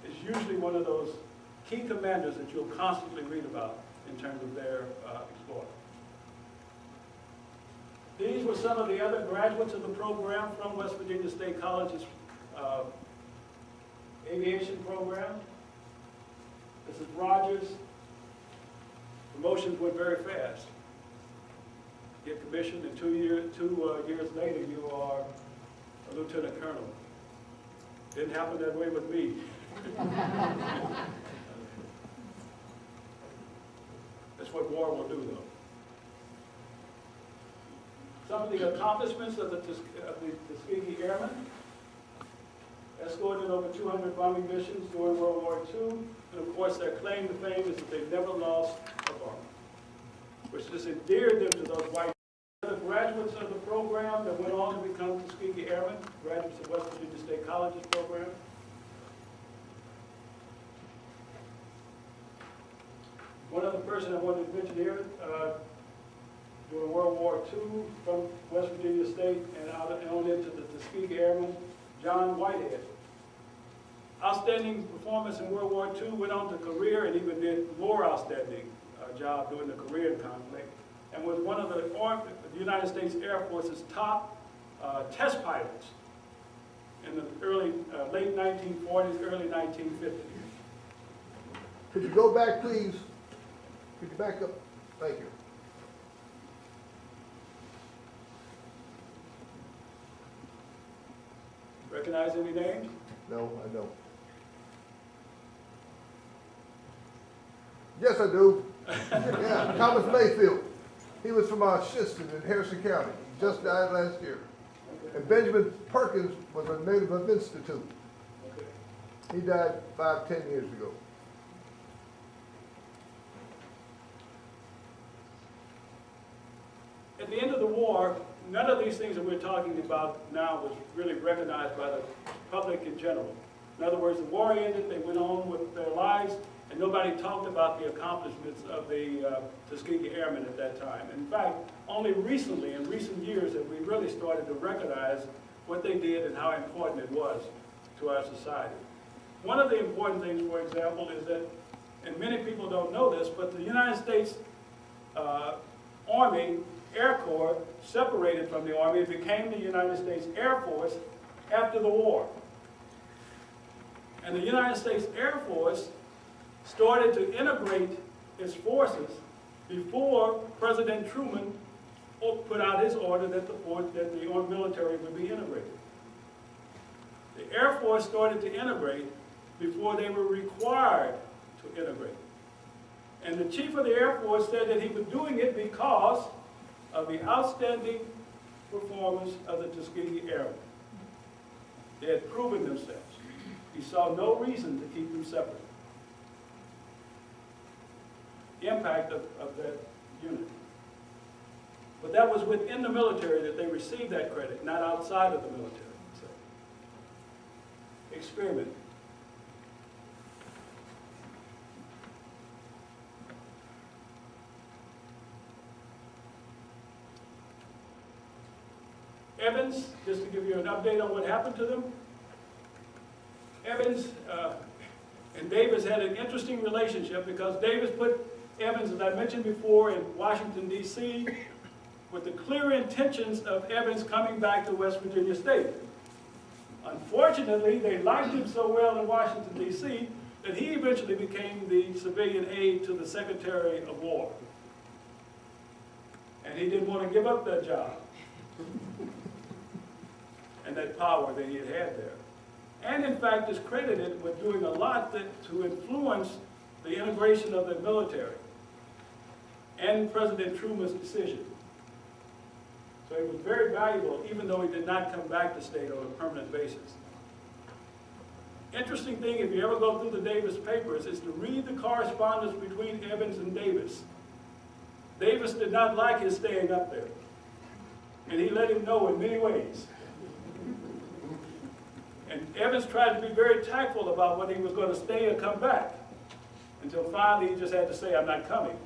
is usually one of those key commanders that you'll constantly read about in terms of their exploit. These were some of the other graduates of the program from West Virginia State College's aviation program. This is Rogers. Promotions went very fast. Get commissioned, and 2 years later, you are a lieutenant colonel. Didn't happen that way with me. That's what war will do, though. Some of the accomplishments of the Tuskegee Airmen: escorted over 200 bombing missions during World War II, and of course their claim to fame is that they never lost a bomb, which just endeared them to those white. The graduates of the program that went on to become Tuskegee Airmen, graduates of West Virginia State College's program. One other person I wanted to mention here, during World War II, from West Virginia State and on into the Tuskegee Airmen, John Whitehead. Outstanding performance in World War II, went on to career and even did more outstanding job during the Korean conflict, and was one of the United States Air Force's top test pilots in the late 1940s, early 1950s. Could you go back, please? Could you back up? Thank you. Recognize any names? No, I don't. Yes, I do. Yeah, Thomas Mayfield. He was from Shiston in Harrison County. He just died last year. Okay. And Benjamin Perkins was a native of Institute. Okay. He died 5-10 years ago. At the end of the war, none of these things that we're talking about now was really recognized by the public in general. In other words, the war ended, they went on with their lives, and nobody talked about the accomplishments of the Tuskegee Airmen at that time. In fact, only recently, in recent years, that we really started to recognize what they did and how important it was to our society. One of the important things, for example, is that, and many people don't know this, but the United States Army Air Corps separated from the Army and became the United States Air Force after the war. And the United States Air Force started to integrate its forces before President Truman put out his order that the military would be integrated. The Air Force started to integrate before they were required to integrate. And the Chief of the Air Force said that he was doing it because of the outstanding performance of the Tuskegee Airmen. They had proven themselves. He saw no reason to keep them separate. The impact of that unit. But that was within the military that they received that credit, not outside of the military. So, experiment. Evans, just to give you an update on what happened to them. Evans and Davis had an interesting relationship because Davis put Evans, as I mentioned before, in Washington, D.C., with the clear intentions of Evans coming back to West Virginia State. Unfortunately, they liked him so well in Washington, D.C., that he eventually became the civilian aide to the Secretary of War. And he didn't want to give up that job and that power that he had there. And in fact is credited with doing a lot to influence the integration of the military and President Truman's decision. So he was very valuable, even though he did not come back to state on a permanent basis. Interesting thing, if you ever go through the Davis papers, is to read the correspondence between Evans and Davis. Davis did not like his staying up there, and he let him know in many ways. And Evans tried to be very tactful about whether he was going to stay or come back, until finally he just had to say, "I'm not coming."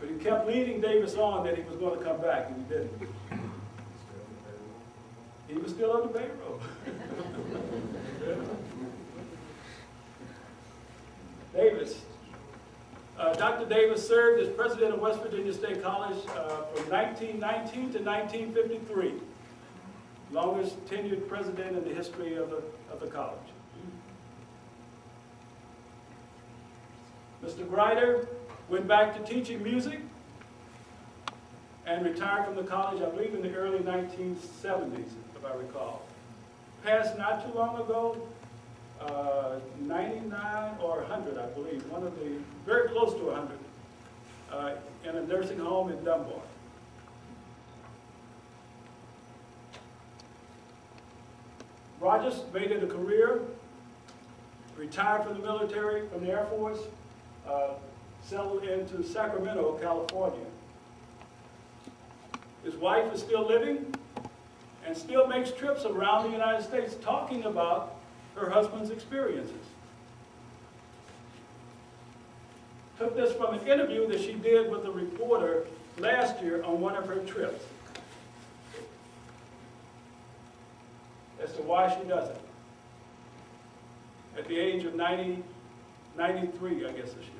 But he kept leading Davis on that he was going to come back, and he didn't. He was still on the payroll. Davis. Dr. Davis served as president of West Virginia State College from 1919 to 1953. Longest tenured president in the history of the college. Mr. Grider went back to teaching music and retired from the college, I believe, in the early 1970s, if I recall. Passed not too long ago, 99 or 100, I believe, one of the, very close to 100, in a nursing home in Dunbar. Rogers made it a career, retired from the military, from the Air Force, settled into Sacramento, California. His wife is still living and still makes trips around the United States talking about her husband's experiences. Took this from an interview that she did with a reporter last year on one of her trips as to why she does it. At the age of 93, I guess this year.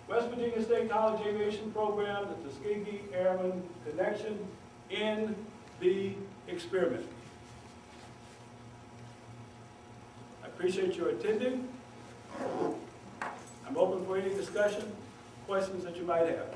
West Virginia State College Aviation Program, the Tuskegee Airmen connection in the experiment. I appreciate your attending. I'm open for any discussion, questions that you might have.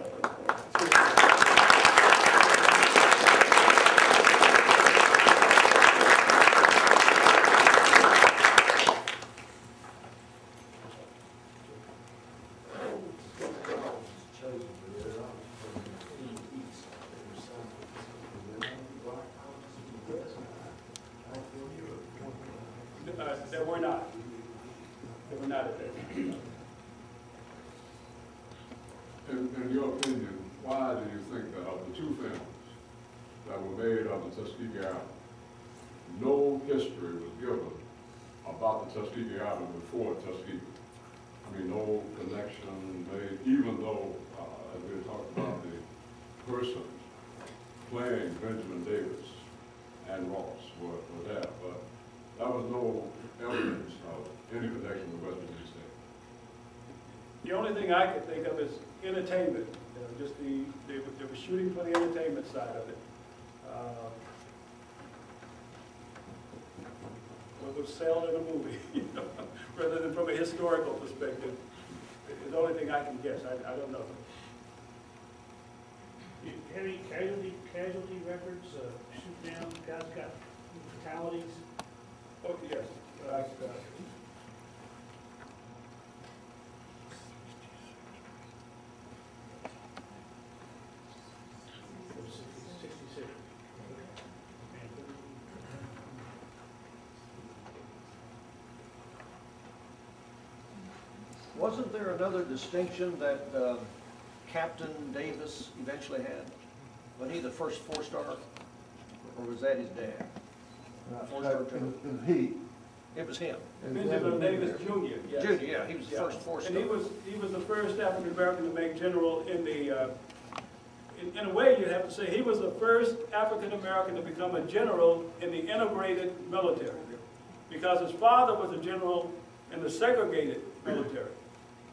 There were not. There were not at that time. In your opinion, why do you think that of the two films that were made of the Tuskegee Airmen, no history was given about the Tuskegee Airmen before Tuskegee? I mean, no connection made, even though, as we talked about, the persons playing Benjamin Davis and Ross were there, but there was no evidence of any connection with West Virginia State. The only thing I could think of is entertainment. You know, just they were shooting for the entertainment side of it. What was sold in a movie, you know, rather than from a historical perspective. It's the only thing I can guess. I don't know. You have any casualty records, shoot down, guys got fatalities? Oh, yes. Wasn't there another distinction that Captain Davis eventually had? Wasn't he the first four-star, or was that his dad? Four-star general. It was he. It was him. Benjamin Davis Jr., yes. Junior, yeah, he was the Yeah. first four-star. And he was the first African American to make general in the, in a way, you'd have to say, he was the first African American to become a general in the integrated military. Because his father was a general in the segregated military.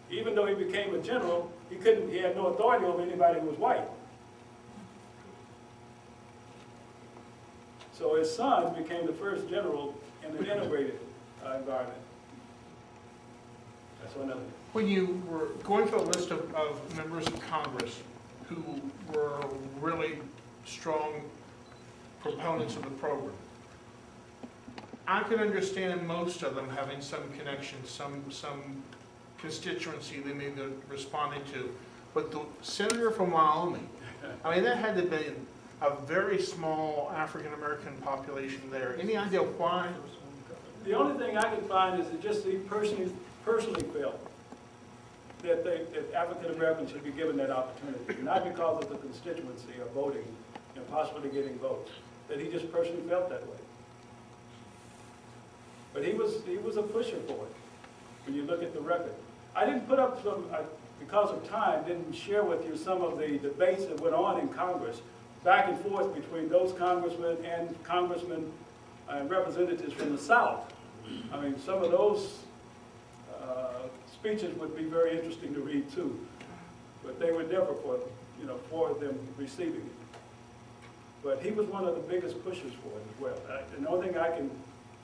Even though he became a general, he had no authority over anybody who was white. So his sons became the first general in an integrated environment. That's one of them. When you were going through a list of members of Congress who were really strong proponents of the program, I can understand most of them having some connection, some constituency they may be responding to. But the senator from Wyoming, I mean, that had to be a very small African-American population there. Any idea why? The only thing I can find is that just he personally felt that African Americans should be given that opportunity, not because of the constituency or voting and possibly getting votes, that he just personally felt that way. But he was a pusher for it, when you look at the record. I didn't put up some, because of time, didn't share with you some of the debates that went on in Congress, back and forth between those congressmen and representatives from the South. I mean, some of those speeches would be very interesting to read too, but they were never for them receiving it. But he was one of the biggest pushers for it as well. And the only thing I can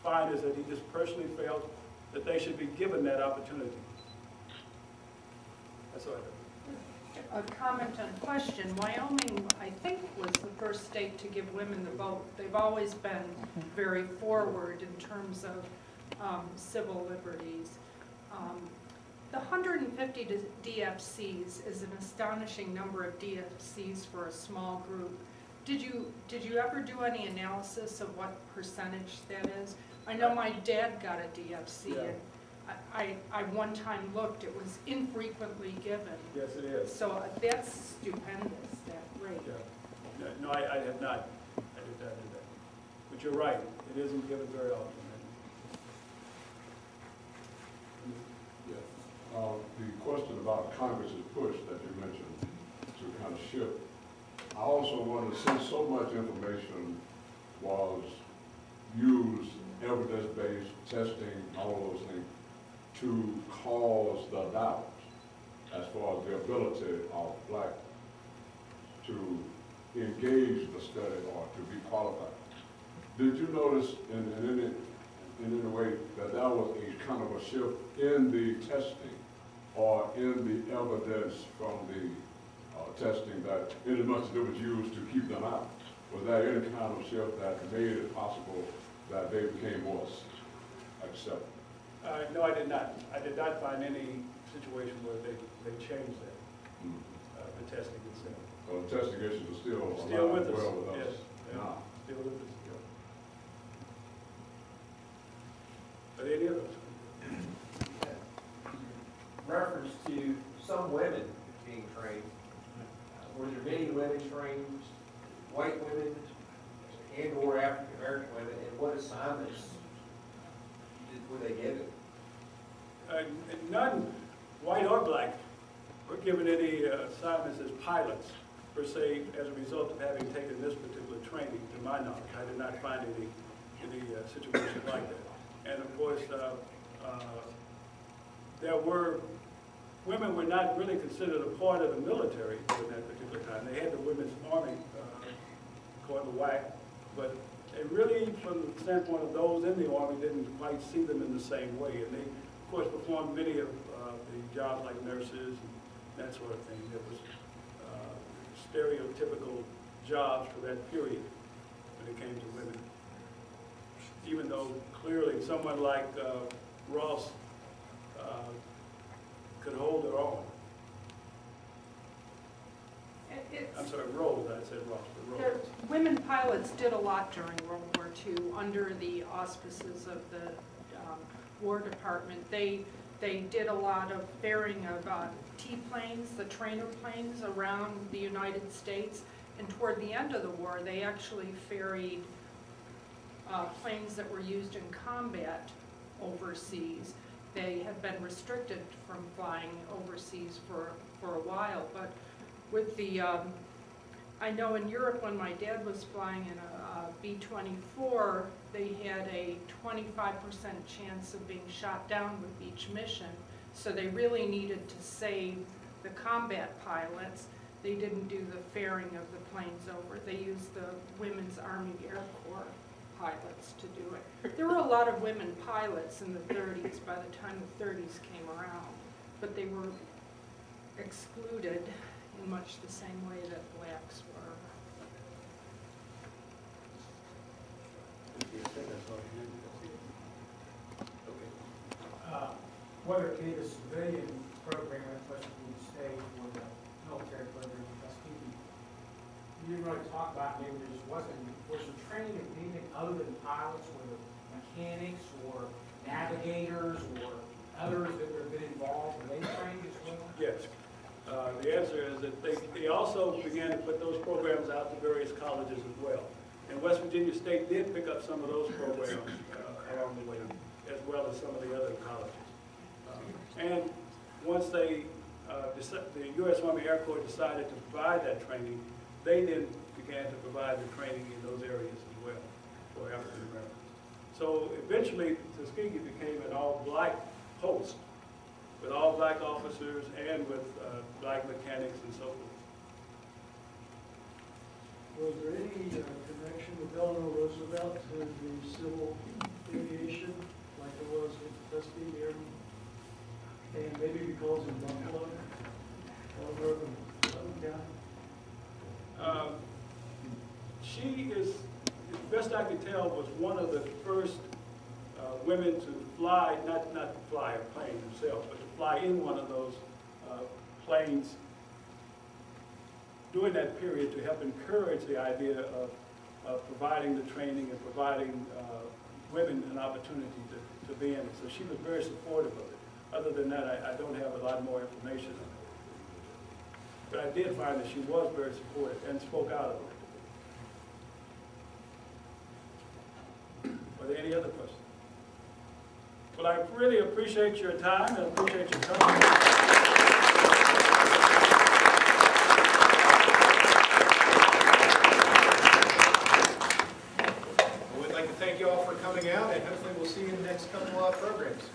find is that he just personally felt that they should be given that opportunity. That's all I have. A comment on question. Wyoming, I think, was the first state to give women the vote. They've always been very forward in terms of civil liberties. The 150 DFCs is an astonishing number of DFCs for a small group. Did you ever do any analysis of what percentage that is? I know my dad got a DFC, Yeah. and I one time looked, it was infrequently given. Yes, it is. So that's stupendous, that rate. Yeah. No, I have not. I did not do that. But you're right. It isn't given very often. The question about Congress's push that you mentioned to kind of shift, I also wanted to see so much information was used, evidence-based testing, all those things, to cause the doubt as far as the ability of black to engage the study or to be qualified. Did you notice in any way that that was a kind of a shift in the testing or in the evidence from the testing that any much that was used to keep them out? Was there any kind of shift that made it possible that they became more accepted? No, I did not. I did not find any situation where they changed that, the testing itself. So the testing issues are still Still alive with us, well with us yes. Yeah. now. Still with us. But any of those? Reference to some women being trained. Were there many women trained, white women and or African American women, and what assignments were they given? None, white or black, were given any assignments as pilots, per se, as a result of having taken this particular training, to my knowledge. I did not find any situation like that. And of course, women were not really considered a part of the military during that particular time. They had the Women's Army, called the WAC, but they really, from the standpoint of those in the Army, didn't quite see them in the same way. And they, of course, performed many of the jobs like nurses and that sort of thing. That was stereotypical jobs for that period when it came to women. Even though clearly someone like Ross could hold her own. I'm sorry, Rose, I said Ross, but Rose. Women pilots did a lot during World War II under the auspices of the War Department. They They did a lot of ferrying of T-planes, the trainer planes, around the United States. And toward the end of the war, they actually ferried planes that were used in combat overseas. They had been restricted from flying overseas for a while, but with the, I know in Europe when my dad was flying in a B-24, they had a 25% chance of being shot down with each mission, so they really needed to save the combat pilots. They didn't do the ferrying of the planes over. They used the Women's Army Air Corps pilots to do it. There were a lot of women pilots in the 30s by the time the 30s came around, but they were excluded in much the same way that blacks were. Whether it be the civilian program at Tuskegee State or the military program at Tuskegee, you didn't really talk about, maybe there just wasn't, was the training of anything other than pilots, whether mechanics or navigators or others that would have been involved, were they trained as well? Yes. The answer is that they also began to put those programs out to various colleges as well. And West Virginia State did pick up some of those programs along the way, as well as some of the other colleges. And once they, the U.S. Army Air Corps decided to provide that training, they then began to provide the training in those areas as well for African Americans. So eventually, Tuskegee became an all-black post, with all black officers and with black mechanics and so forth. Was there any connection with Eleanor Roosevelt to the civil aviation like there was with the Tuskegee Airmen? And maybe because of Buffalo, over in Southern County? She is, as best I can tell, was one of the first women to fly, not fly a plane themselves, but to fly in one of those planes during that period to help encourage the idea of providing the training and providing women an opportunity to be in it. So she was very supportive of it. Other than that, I don't have a lot more information on it. But I did find that she was very supportive and spoke out of it. Are there any other questions? Well, I really appreciate your time and appreciate your coming. We'd like to thank you all for coming out, and hopefully we'll see you in the next couple of programs.